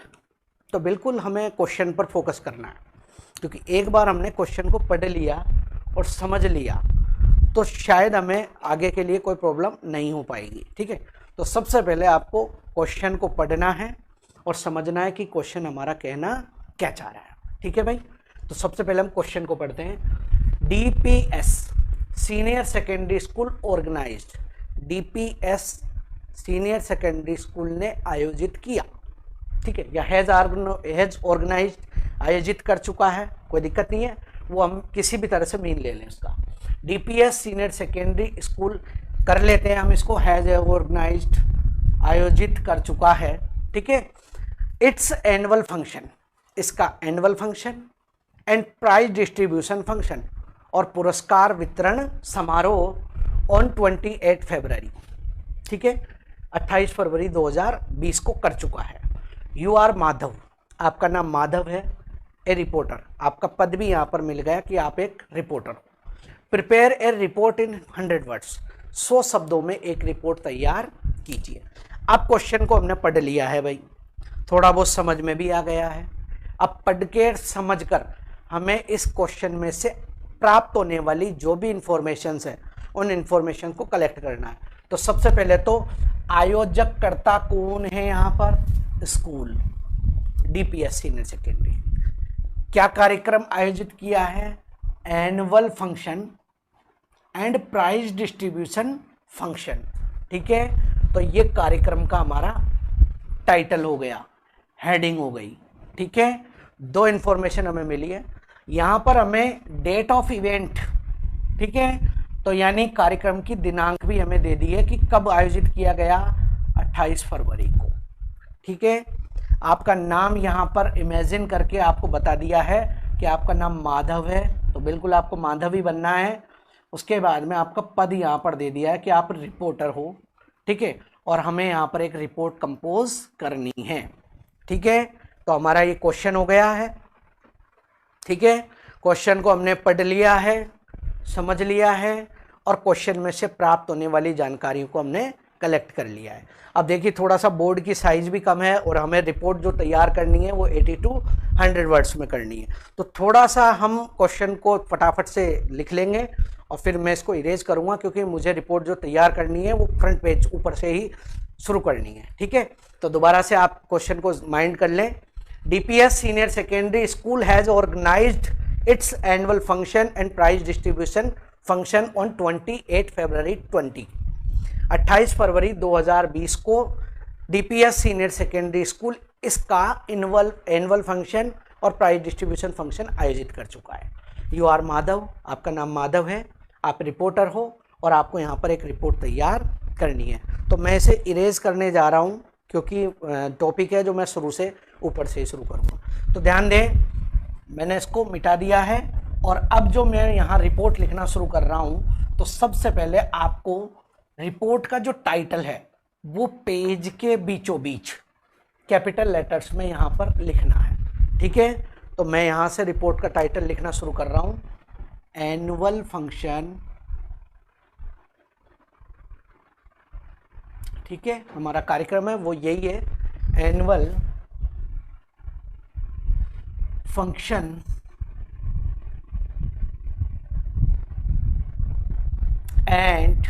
तो बिल्कुल हमें क्वेश्चन पर फोकस करना है, क्योंकि एक बार हमने क्वेश्चन को पढ़ लिया और समझ लिया तो शायद हमें आगे के लिए कोई प्रॉब्लम नहीं हो पाएगी। ठीक है, तो सबसे पहले आपको क्वेश्चन को पढ़ना है और समझना है कि क्वेश्चन हमारा कहना क्या चाह रहा है। ठीक है भाई, तो सबसे पहले हम क्वेश्चन को पढ़ते हैं। DPS senior secondary school organised, DPS senior secondary school ने आयोजित किया। ठीक है, या हैज ऑर्गेनाइज्ड, आयोजित कर चुका है, कोई दिक्कत नहीं है, वो हम किसी भी तरह से मीन ले लें उसका। DPS सीनियर सेकेंडरी स्कूल कर लेते हैं हम इसको, हैज ऑर्गेनाइज्ड, आयोजित कर चुका है। ठीक है, इट्स एनुअल फंक्शन, इसका annual function and prize distribution function, और पुरस्कार वितरण समारोह ऑन 28 फरवरी। ठीक है, 28 फरवरी 2020 को कर चुका है। यू आर माधव, आपका नाम माधव है, ए रिपोर्टर, आपका पद भी यहाँ पर मिल गया कि आप एक रिपोर्टर हो। Prepare a report in 100 words, 100 शब्दों में एक रिपोर्ट तैयार कीजिए। अब क्वेश्चन को हमने पढ़ लिया है भाई, थोड़ा बहुत समझ में भी आ गया है। अब पढ़ के समझ कर हमें इस क्वेश्चन में से प्राप्त होने वाली जो भी इंफॉर्मेशन है उन इंफॉर्मेशन को कलेक्ट करना है। तो सबसे पहले तो आयोजककर्ता कौन है यहाँ पर? School, DPS senior secondary. क्या कार्यक्रम आयोजित किया है? Annual function and prize distribution function. ठीक है, तो ये कार्यक्रम का हमारा टाइटल हो गया, हेडिंग हो गई। ठीक है, दो इंफॉर्मेशन हमें मिली है। यहाँ पर हमें डेट ऑफ इवेंट, ठीक है, तो यानी कार्यक्रम की दिनांक भी हमें दे दी है कि कब आयोजित किया गया, 28 फरवरी को। ठीक है, आपका नाम यहाँ पर इमेजिन करके आपको बता दिया है कि आपका नाम माधव है, तो बिल्कुल आपको माधव ही बनना है। उसके बाद में आपका पद यहाँ पर दे दिया है कि आप रिपोर्टर हो। ठीक है, और हमें यहाँ पर एक रिपोर्ट कंपोज करनी है। ठीक है, तो हमारा ये क्वेश्चन हो गया है। ठीक है, क्वेश्चन को हमने पढ़ लिया है, समझ लिया है, और क्वेश्चन में से प्राप्त होने वाली जानकारियों को हमने कलेक्ट कर लिया है। अब देखिए थोड़ा सा बोर्ड की साइज भी कम है और हमें रिपोर्ट जो तैयार करनी है वो 80 to 100 वर्ड्स में करनी है, तो थोड़ा सा हम क्वेश्चन को फटाफट से लिख लेंगे और फिर मैं इसको इरेज करूंगा, क्योंकि मुझे रिपोर्ट जो तैयार करनी है वो फ्रंट पेज ऊपर से ही शुरू करनी है। ठीक है, तो दोबारा से आप क्वेश्चन को माइंड कर लें। DPS senior secondary school has organised its annual function and prize distribution function on 28 February 28 February 2020 को डीपीएस सीनियर सेकेंडरी स्कूल इसका एनुअल फंक्शन और प्राइज डिस्ट्रीब्यूशन फंक्शन आयोजित कर चुका है। यू आर माधव, आपका नाम माधव है, आप रिपोर्टर हो और आपको यहाँ पर एक रिपोर्ट तैयार करनी है। तो मैं इसे इरेज करने जा रहा हूँ, क्योंकि टॉपिक है जो मैं शुरू से ऊपर से ही शुरू करूँगा। तो ध्यान दें, मैंने इसको मिटा दिया है और अब जो मैं यहाँ रिपोर्ट लिखना शुरू कर रहा हूँ, तो सबसे पहले आपको रिपोर्ट का जो टाइटल है वो पेज के बीचों बीच कैपिटल लेटर्स में यहाँ पर लिखना है। ठीक है, तो मैं यहाँ से रिपोर्ट का टाइटल लिखना शुरू कर रहा हूँ। एनुअल फंक्शन, ठीक है, हमारा कार्यक्रम है वो यही है, annual function and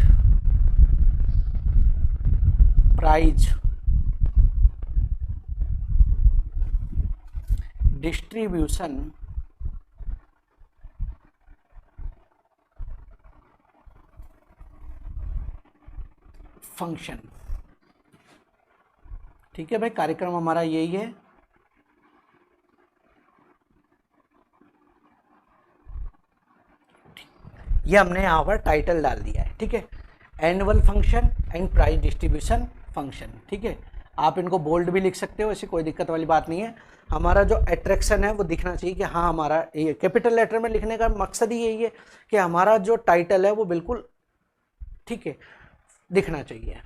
prize distribution function. ठीक है भाई, कार्यक्रम हमारा यही है। ये हमने यहाँ पर टाइटल डाल दिया है। ठीक है, annual function and prize distribution function. ठीक है, आप इनको बोल्ड भी लिख सकते हो, ऐसी कोई दिक्कत वाली बात नहीं है। हमारा जो अट्रैक्शन है वो दिखना चाहिए कि हाँ, हमारा ये कैपिटल लेटर में लिखने का मकसद ही यही है कि हमारा जो टाइटल है वो बिल्कुल ठीक है दिखना चाहिए।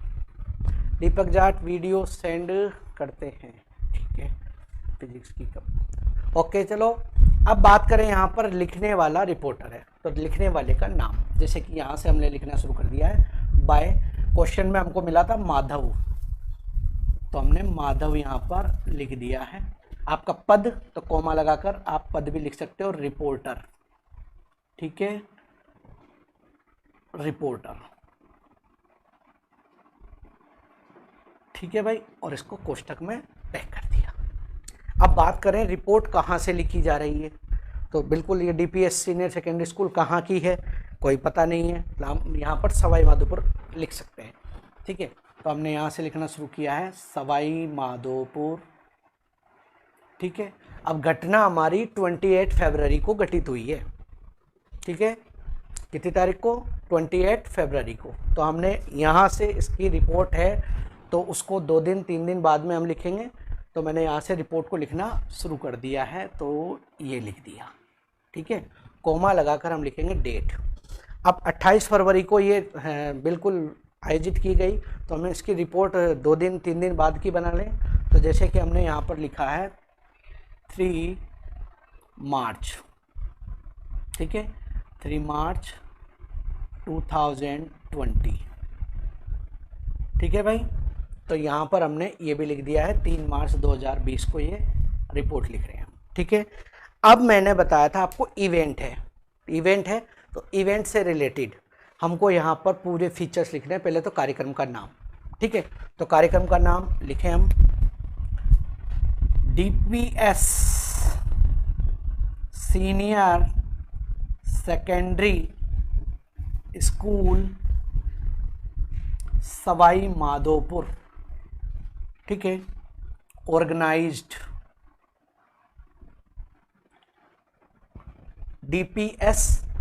दीपक जाट वीडियो सेंड करते हैं, ठीक है, फिजिक्स की कब। ओके, चलो अब बात करें यहाँ पर लिखने वाला रिपोर्टर है, तो लिखने वाले का नाम, जैसे कि यहाँ से हमने लिखना शुरू कर दिया है बाय, क्वेश्चन में हमको मिला था माधव, तो हमने माधव यहाँ पर लिख दिया है। आपका पद, तो कॉमा लगाकर आप पद भी लिख सकते हो, रिपोर्टर। ठीक है, रिपोर्टर। ठीक है भाई, और इसको कोष्टक में टैग कर दिया। अब बात करें रिपोर्ट कहाँ से लिखी जा रही है, तो बिल्कुल ये डीपीएस सीनियर सेकेंडरी स्कूल कहाँ की है कोई पता नहीं है, यहाँ पर सवाई माधोपुर लिख सकते हैं। ठीक है, तो हमने यहाँ से लिखना शुरू किया है सवाई माधोपुर। ठीक है, अब घटना हमारी 28 फरवरी को घटित हुई है। ठीक है, कितनी तारीख को, 28 फरवरी को। तो हमने यहाँ से इसकी रिपोर्ट है तो उसको 2 दिन 3 दिन बाद में हम लिखेंगे, तो मैंने यहाँ से रिपोर्ट को लिखना शुरू कर दिया है, तो ये लिख दिया। ठीक है, कोमा लगाकर हम लिखेंगे डेट। अब 28 फरवरी को ये बिल्कुल आयोजित की गई, तो हमें इसकी रिपोर्ट 2 दिन 3 दिन बाद की बना लें। तो जैसे कि हमने यहाँ पर लिखा है 3 मार्च। ठीक है, 3 मार्च 2020। ठीक है भाई, तो यहाँ पर हमने ये भी लिख दिया है 3 मार्च 2020 को ये रिपोर्ट लिख रहे हैं। ठीक है, अब मैंने बताया था आपको इवेंट है, तो इवेंट से रिलेटेड हमको यहाँ पर पूरे फीचर्स लिखने हैं। पहले तो कार्यक्रम का नाम, ठीक है, तो कार्यक्रम का नाम लिखें हम DPS senior secondary school Sawai Madhopur. ठीक है, organised DPS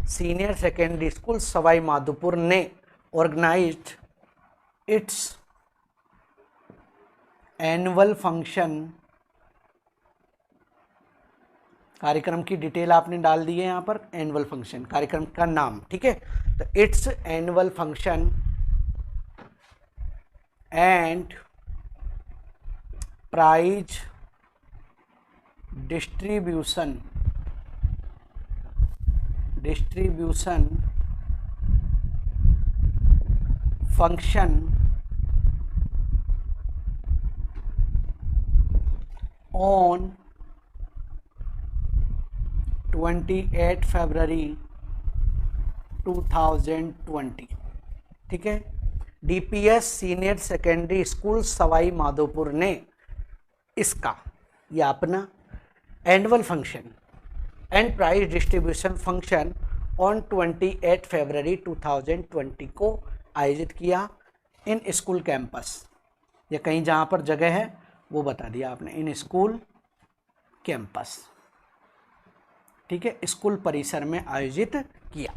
senior secondary school Sawai Madhopur ने ऑर्गेनाइज्ड इट्स एनुअल फंक्शन। कार्यक्रम की डिटेल आपने डाल दी है यहाँ पर, एनुअल फंक्शन कार्यक्रम का नाम। ठीक है, तो its annual function and prize distribution function on 28 February 2020। ठीक है, DPS senior secondary school Sawai Madhopur ने इसका या अपना annual function and prize distribution function on 28 February 2020 को आयोजित किया इन स्कूल कैंपस, या कहीं जहाँ पर जगह है वो बता दिया आपने, इन स्कूल कैंपस। ठीक है, स्कूल परिसर में आयोजित किया।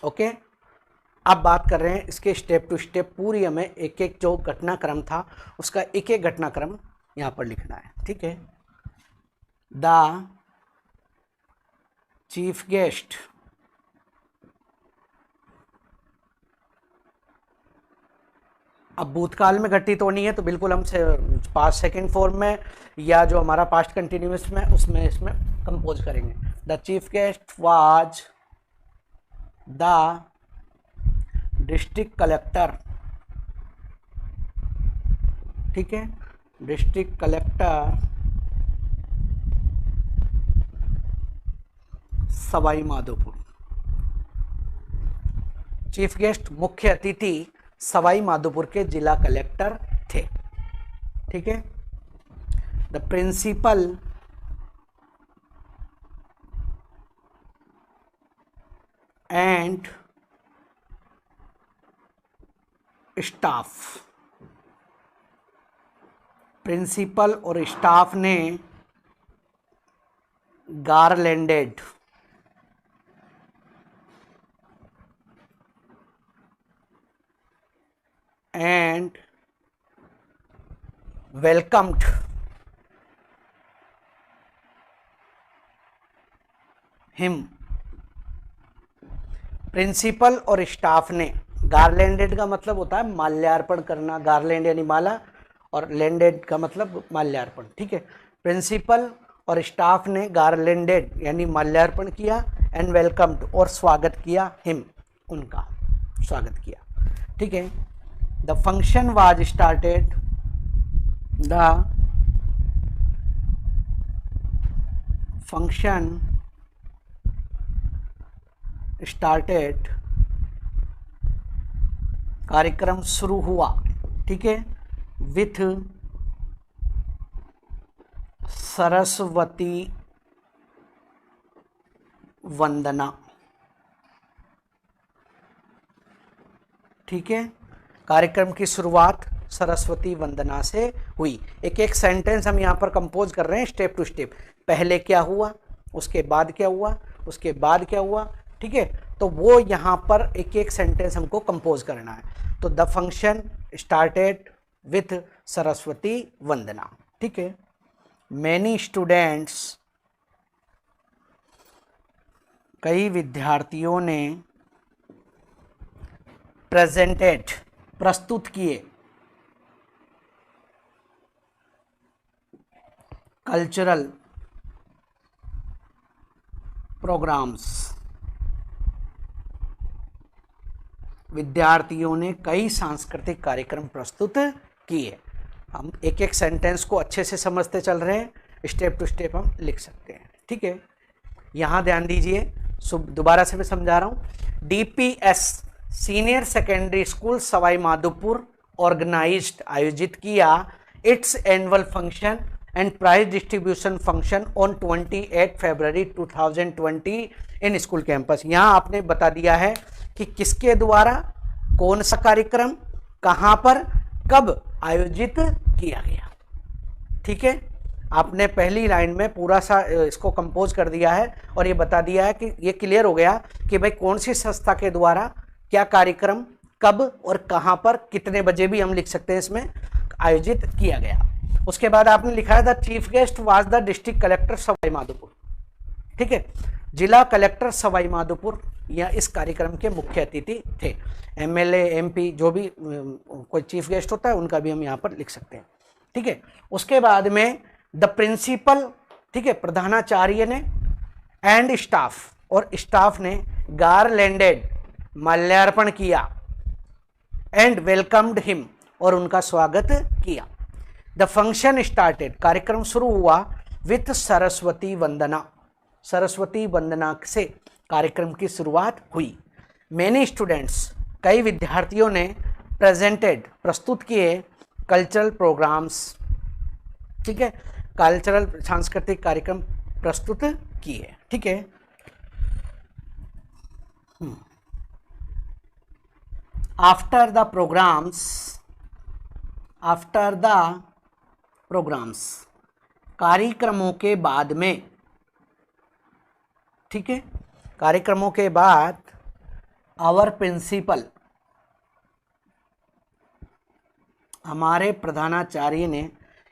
ओके, अब बात कर रहे हैं इसके स्टेप टू स्टेप, पूरी हमें एक एक जो घटनाक्रम था उसका एक एक घटनाक्रम यहाँ पर लिखना है। ठीक है, द चीफ गेस्ट अब भूतकाल में घटित होनी है तो बिल्कुल हम पास्ट सेकंड फॉर्म में या जो हमारा पास्ट कंटिन्यूअस में उसमें इसमें कंपोज करेंगे। The chief guest was the district collector. ठीक है, district collector Sawai Madhopur. Chief guest मुख्य अतिथि सवाई माधोपुर के जिला कलेक्टर थे। ठीक है, the principal and staff, principal और स्टाफ ने garlanded and welcomed him। Principal और स्टाफ ने, गारलैंडेड का मतलब होता है माल्यार्पण करना, गारलैंड यानी माला और लैंडेड का मतलब माल्यार्पण। ठीक है, प्रिंसिपल और स्टाफ ने गारलैंडेड यानी माल्यार्पण किया, एंड वेलकम्ड और स्वागत किया, हिम उनका स्वागत किया। ठीक है, the function was started, the function started, कार्यक्रम शुरू हुआ। ठीक है, विथ सरस्वती वंदना। ठीक है, कार्यक्रम की शुरुआत सरस्वती वंदना से हुई। एक एक सेंटेंस हम यहाँ पर कंपोज कर रहे हैं स्टेप टू स्टेप, पहले क्या हुआ, उसके बाद क्या हुआ, उसके बाद क्या हुआ। ठीक है, तो वो यहाँ पर एक एक सेंटेंस हमको कंपोज करना है। तो the function started with Saraswati vandana. ठीक है, मैनी स्टूडेंट्स, कई विद्यार्थियों ने प्रेजेंटेड, प्रस्तुत किए, कल्चरल प्रोग्राम्स, विद्यार्थियों ने कई सांस्कृतिक कार्यक्रम प्रस्तुत किए। हम एक एक सेंटेंस को अच्छे से समझते चल रहे हैं, स्टेप टू स्टेप हम लिख सकते हैं। ठीक है, यहाँ ध्यान दीजिए, दोबारा से मैं समझा रहा हूँ। DPS senior secondary school Sawai Madhopur organised, आयोजित किया, its annual function and prize distribution function on 28 February 2020 in school campus. यहाँ आपने बता दिया है कि किसके द्वारा, कौन सा कार्यक्रम, कहाँ पर, कब आयोजित किया गया। ठीक है, आपने पहली लाइन में पूरा सा इसको कंपोज कर दिया है और ये बता दिया है कि ये क्लियर हो गया कि भाई कौन सी संस्था के द्वारा क्या कार्यक्रम कब और कहां पर, कितने बजे भी हम लिख सकते हैं इसमें, आयोजित किया गया। उसके बाद आपने लिखा है the chief guest was the district collector Sawai Madhopur. ठीक है, जिला कलेक्टर सवाई माधोपुर या इस कार्यक्रम के मुख्य अतिथि थे। एमएलए, एमपी जो भी कोई चीफ गेस्ट होता है उनका भी हम यहाँ पर लिख सकते हैं। ठीक है, उसके बाद में द प्रिंसिपल, ठीक है, प्रधानाचार्य ने, एंड स्टाफ, और स्टाफ ने गारलैंडेड, माल्यार्पण किया, एंड वेलकम्ड हिम, और उनका स्वागत किया। द फंक्शन स्टार्टेड, कार्यक्रम शुरू हुआ विथ सरस्वती वंदना, सरस्वती वंदना से कार्यक्रम की शुरुआत हुई। मैनी स्टूडेंट्स, कई विद्यार्थियों ने प्रेजेंटेड, प्रस्तुत किए कल्चरल प्रोग्राम्स, ठीक है, कल्चरल सांस्कृतिक कार्यक्रम प्रस्तुत किए, ठीक है। आफ्टर द प्रोग्राम्स, कार्यक्रमों के बाद में, ठीक है, कार्यक्रमों के बाद आवर प्रिंसिपल, हमारे प्रधानाचार्य ने,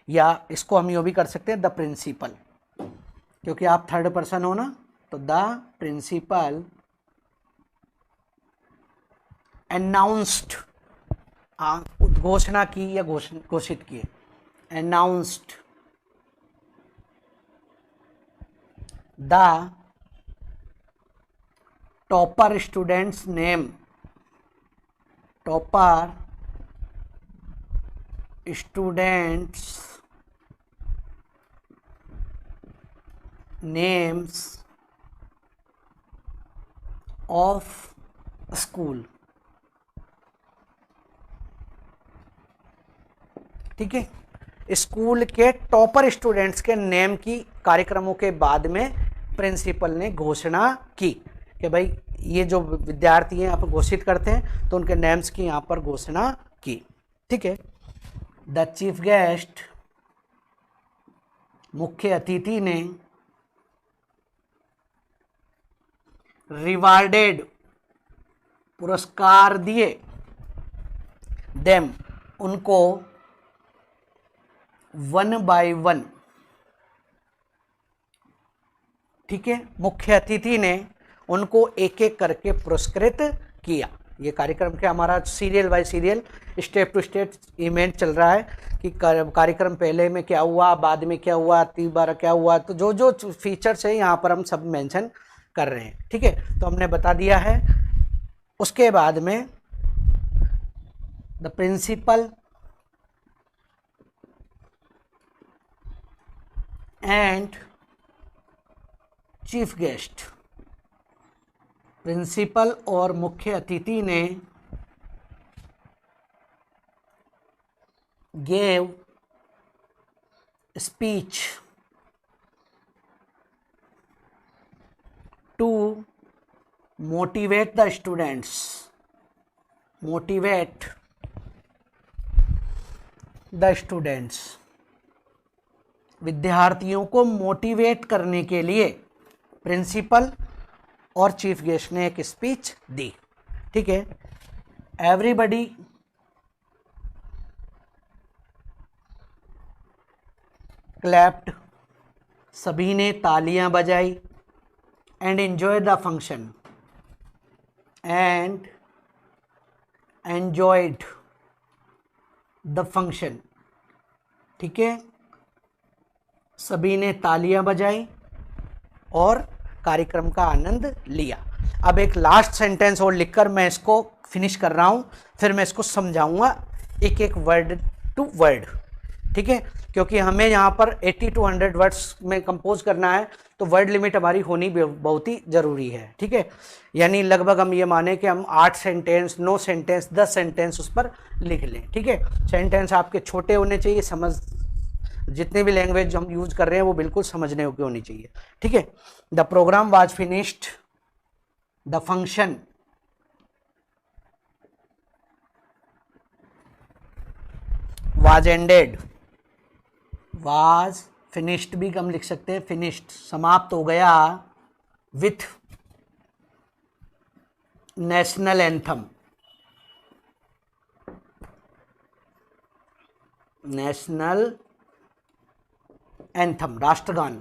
या इसको हम यूँ भी कर सकते हैं द प्रिंसिपल, क्योंकि आप थर्ड पर्सन हो ना, तो द प्रिंसिपल अनाउंस्ड, घोषणा की या घोषित किए, announced the topper students name, topper students names of school, ठीक है। स्कूल के टॉपर स्टूडेंट्स के नेम की कार्यक्रमों के बाद में प्रिंसिपल ने घोषणा की कि भाई ये जो विद्यार्थी हैं यहाँ पर घोषित करते हैं, तो उनके नेम्स की यहाँ पर घोषणा की, ठीक है। द चीफ गेस्ट, मुख्य अतिथि ने रिवार्डेड, पुरस्कार दिए, देम, उनको, वन बाय वन, ठीक है, मुख्य अतिथि ने उनको एक एक करके पुरस्कृत किया। ये कार्यक्रम के हमारा serial by serial, step to step event चल रहा है कि कार्यक्रम पहले में क्या हुआ, बाद में क्या हुआ, तीसरा क्या हुआ, तो जो जो फीचर्स है यहाँ पर हम सब मेंशन कर रहे हैं, ठीक है। तो हमने बता दिया है। उसके बाद में the principal and chief guest, principal और मुख्य अतिथि ने gave speech to motivate the students, motivate the students, विद्यार्थियों को मोटिवेट करने के लिए प्रिंसिपल और चीफ गेस्ट ने एक स्पीच दी, ठीक है। एवरीबडी क्लैप्ड, सभी ने तालियां बजाई, and enjoy the function, and enjoyed the function, ठीक है। सभी ने तालियां बजाई और कार्यक्रम का आनंद लिया। अब एक लास्ट सेंटेंस और लिखकर मैं इसको फिनिश कर रहा हूं, फिर मैं इसको समझाऊंगा एक एक वर्ड टू वर्ड, ठीक है, क्योंकि हमें यहाँ पर 80 to 100 वर्ड्स में कंपोज करना है, तो वर्ड लिमिट हमारी होनी बहुत ही ज़रूरी है, ठीक है। यानी लगभग हम ये माने कि हम 8 सेंटेंस, 9 सेंटेंस, 10 सेंटेंस उस पर लिख लें, ठीक है। सेंटेंस आपके छोटे होने चाहिए, समझ, जितने भी लैंग्वेज हम यूज कर रहे हैं वो बिल्कुल समझने योग्य होनी चाहिए, ठीक है। The programme was finished, the function was ended, was finished भी हम लिख सकते हैं, फिनिश्ड समाप्त हो गया, with national anthem, national anthem राष्ट्रगान,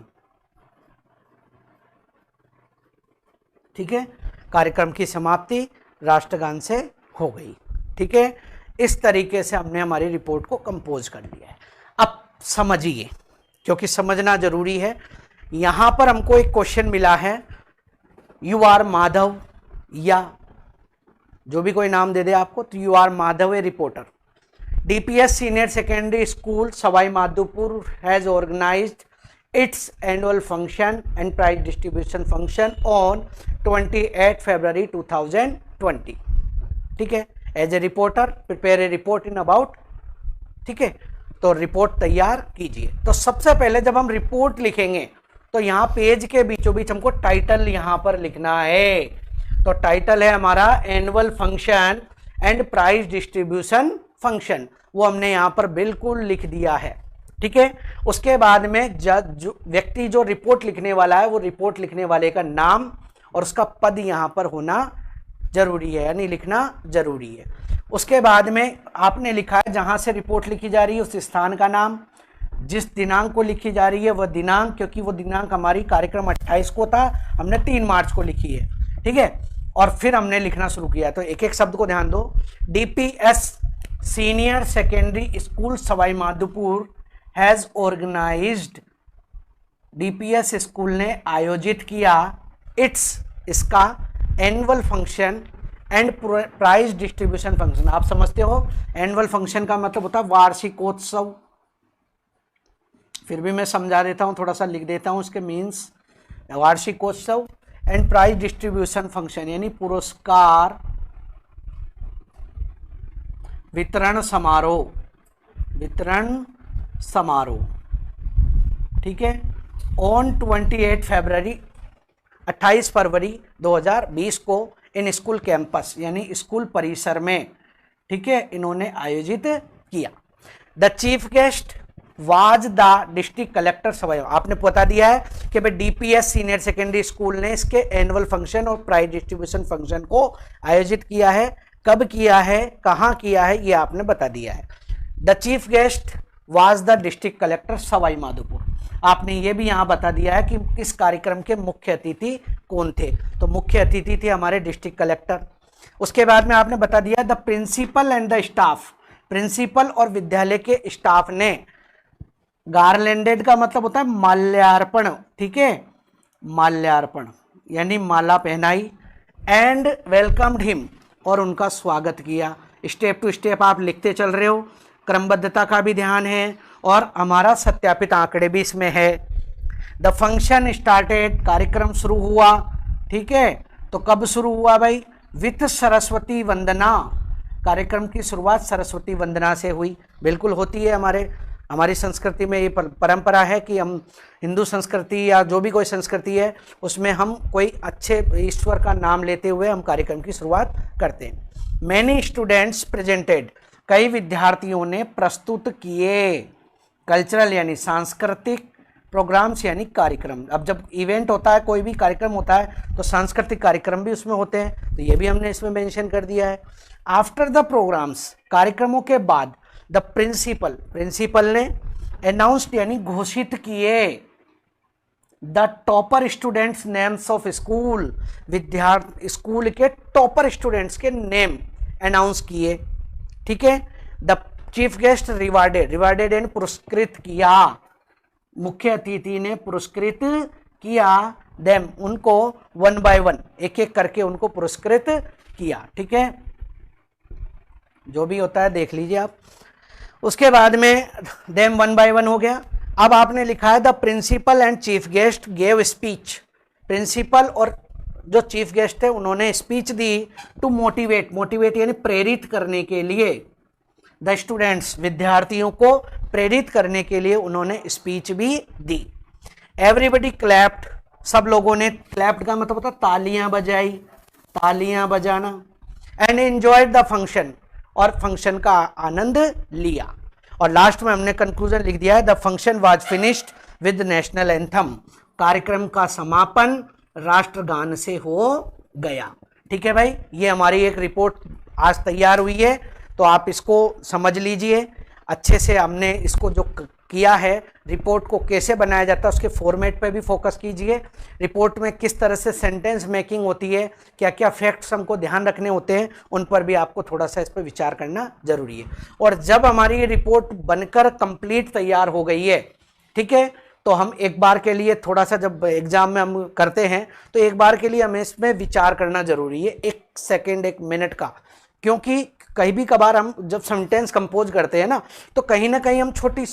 ठीक है। कार्यक्रम की समाप्ति राष्ट्रगान से हो गई, ठीक है। इस तरीके से हमने हमारी रिपोर्ट को कंपोज कर लिया है। अब समझिए, क्योंकि समझना जरूरी है। यहां पर हमको एक क्वेश्चन मिला है, यू आर माधव या जो भी कोई नाम दे दे आपको, तो you are Madhav a reporter. DPS senior secondary school Sawai Madhopur has organised its annual function and prize distribution function on 28 February 2020। ठीक है, as a reporter prepare a report in about, ठीक है, तो रिपोर्ट तैयार कीजिए। तो सबसे पहले जब हम रिपोर्ट लिखेंगे तो यहाँ पेज के बीचों बीच हमको टाइटल यहाँ पर लिखना है। तो टाइटल है हमारा annual function and prize distribution function, वो हमने यहाँ पर बिल्कुल लिख दिया है। ठीक है, उसके बाद में जो व्यक्ति जो रिपोर्ट लिखने वाला है वो रिपोर्ट लिखने वाले का नाम और उसका पद यहाँ पर होना जरूरी है, यानी लिखना जरूरी है। उसके बाद में आपने लिखा है जहाँ से रिपोर्ट लिखी जा रही है उस स्थान का नाम, जिस दिनांक को लिखी जा रही है वह दिनांक, क्योंकि वो दिनांक हमारी कार्यक्रम 28 को था, हमने 3 मार्च को लिखी है। ठीक है, और फिर हमने लिखना शुरू किया। तो एक एक शब्द को ध्यान दो। DPS senior secondary school Sawai Madhopur has organised, DPS school ने आयोजित किया, इसका annual function and prize distribution function. आप समझते हो एनुअल फंक्शन का मतलब होता है वार्षिकोत्सव, फिर भी मैं समझा देता हूँ, थोड़ा सा लिख देता हूँ इसके मीन्स। वार्षिकोत्सव एंड प्राइज डिस्ट्रीब्यूशन फंक्शन यानी पुरस्कार वितरण समारोह, वितरण समारोह। ठीक है, ऑन 28 फरवरी 28 फरवरी 2020 को इन स्कूल कैंपस यानी स्कूल परिसर में, ठीक है, इन्होंने आयोजित किया। The chief guest was the district collector Sawai. आपने बता दिया है कि भाई DPS सीनियर सेकेंडरी स्कूल ने इसके एनुअल फंक्शन और प्राइज डिस्ट्रीब्यूशन फंक्शन को आयोजित किया है, कब किया है, कहाँ किया है, ये आपने बता दिया है। The chief guest was the district collector Sawai Madhopur. आपने ये भी यहाँ बता दिया है कि इस कार्यक्रम के मुख्य अतिथि कौन थे, तो मुख्य अतिथि थे हमारे डिस्ट्रिक्ट कलेक्टर। उसके बाद में आपने बता दिया the principal and the staff, principal और विद्यालय के स्टाफ ने गार्लैंडेड का मतलब होता है माल्यार्पण, ठीक है, माल्यार्पण यानी माला पहनाई, एंड वेलकम्ड हिम और उनका स्वागत किया। स्टेप टू स्टेप आप लिखते चल रहे हो, क्रमबद्धता का भी ध्यान है और हमारा सत्यापित आंकड़े भी इसमें है। द फंक्शन स्टार्टेड, कार्यक्रम शुरू हुआ। ठीक है, तो कब शुरू हुआ भाई, विथ सरस्वती वंदना। कार्यक्रम की शुरुआत सरस्वती वंदना से हुई, बिल्कुल होती है, हमारी संस्कृति में ये परंपरा है कि हम हिंदू संस्कृति या जो भी कोई संस्कृति है उसमें हम कोई अच्छे ईश्वर का नाम लेते हुए हम कार्यक्रम की शुरुआत करते हैं। मैनी स्टूडेंट्स प्रेजेंटेड, कई विद्यार्थियों ने प्रस्तुत किए। कल्चरल यानी सांस्कृतिक, प्रोग्राम्स यानी कार्यक्रम। अब जब इवेंट होता है, कोई भी कार्यक्रम होता है, तो सांस्कृतिक कार्यक्रम भी उसमें होते हैं, तो ये भी हमने इसमें मेंशन कर दिया है। आफ्टर द प्रोग्राम्स, कार्यक्रमों के बाद, द प्रिंसिपल ने अनाउंस्ड यानी घोषित किए the topper students names of school, विद्यार्थी स्कूल के टॉपर स्टूडेंट्स के नेम अनाउंस किए। ठीक है, the chief guest rewarded and पुरस्कृत किया, मुख्य अतिथि ने पुरस्कृत किया देम, उनको 1 by 1 एक एक करके उनको पुरस्कृत किया। ठीक है, जो भी होता है देख लीजिए आप। उसके बाद में देम 1 by 1 हो गया। अब आपने लिखा है the principal and chief guest gave speech, principal और जो चीफ गेस्ट थे उन्होंने स्पीच दी टू मोटिवेट यानी प्रेरित करने के लिए, द स्टूडेंट्स विद्यार्थियों को प्रेरित करने के लिए उन्होंने स्पीच भी दी। एवरीबडी क्लैप्ड, सब लोगों ने, क्लैप्ड का मतलब होता तालियां बजाई, तालियां बजाना, एंड एंजॉयड द फंक्शन, और फंक्शन का आनंद लिया। और लास्ट में हमने कंक्लूजन लिख दिया है the function was finished with national anthem, कार्यक्रम का समापन राष्ट्रगान से हो गया। ठीक है भाई, ये हमारी एक रिपोर्ट आज तैयार हुई है, तो आप इसको समझ लीजिए अच्छे से। हमने इसको जो किया है, रिपोर्ट को कैसे बनाया जाता है उसके फॉर्मेट पे भी फोकस कीजिए। रिपोर्ट में किस तरह से सेंटेंस मेकिंग होती है, क्या क्या फैक्ट्स हमको ध्यान रखने होते हैं, उन पर भी आपको थोड़ा सा इस पर विचार करना जरूरी है। और जब हमारी ये रिपोर्ट बनकर कंप्लीट तैयार हो गई है, ठीक है, तो हम एक बार के लिए थोड़ा सा, जब एग्जाम में हम करते हैं तो एक बार के लिए हमें इसमें विचार करना जरूरी है, 1 सेकेंड 1 मिनट का। क्योंकि कहीं भी कभार हम जब सेंटेंस कंपोज करते हैं ना, तो कहीं ना कहीं हम छोटी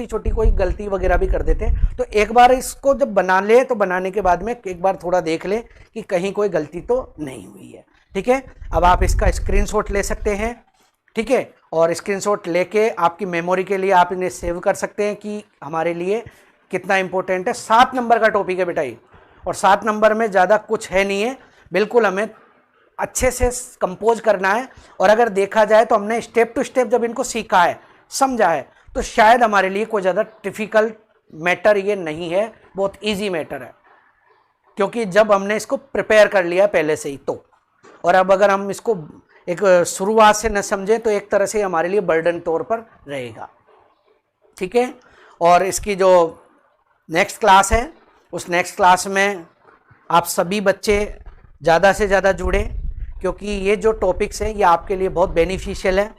छोटी कोई गलती वगैरह भी कर देते हैं। तो एक बार इसको जब बना ले तो बनाने के बाद में एक बार थोड़ा देख ले कि कहीं कोई गलती तो नहीं हुई है। ठीक है, अब आप इसका स्क्रीनशॉट ले सकते हैं। ठीक है, और स्क्रीनशॉट लेके आपकी मेमोरी के लिए आप इन्हें सेव कर सकते हैं कि हमारे लिए कितना इंपॉर्टेंट है। 7 नंबर का टॉपिक है बेटा ये, और 7 नंबर में ज़्यादा कुछ है नहीं है, बिल्कुल हमें अच्छे से कंपोज करना है। और अगर देखा जाए तो हमने स्टेप टू स्टेप जब इनको सीखा है, समझा है, तो शायद हमारे लिए कोई ज़्यादा डिफिकल्ट मैटर ये नहीं है, बहुत इजी मैटर है, क्योंकि जब हमने इसको प्रिपेयर कर लिया पहले से ही तो। और अब अगर हम इसको एक शुरुआत से न समझें तो एक तरह से हमारे लिए बर्डन तौर पर रहेगा। ठीक है, और इसकी जो नेक्स्ट क्लास है, उस नेक्स्ट क्लास में आप सभी बच्चे ज़्यादा से ज़्यादा जुड़े, क्योंकि ये जो टॉपिक्स हैं ये आपके लिए बहुत बेनिफिशियल है।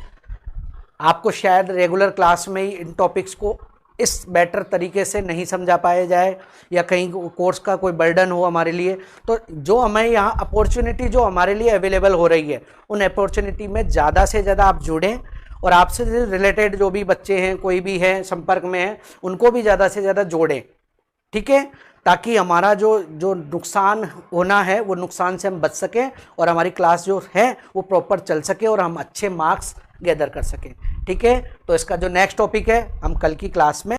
आपको शायद रेगुलर क्लास में ही इन टॉपिक्स को इस बेटर तरीके से नहीं समझा पाया जाए, या कहीं कोर्स का कोई बर्डन हो हमारे लिए। तो जो हमें यहाँ अपॉर्चुनिटी जो हमारे लिए अवेलेबल हो रही है, उन अपॉर्चुनिटी में ज़्यादा से ज़्यादा आप जुड़ें, और आपसे रिलेटेड जो भी बच्चे हैं, कोई भी है संपर्क में है, उनको भी ज़्यादा से ज़्यादा जोड़ें। ठीक है, ताकि हमारा जो नुकसान होना है वो नुकसान से हम बच सकें, और हमारी क्लास जो है वो प्रॉपर चल सके, और हम अच्छे मार्क्स गैदर कर सकें। ठीक है, तो इसका जो नेक्स्ट टॉपिक है हम कल की क्लास में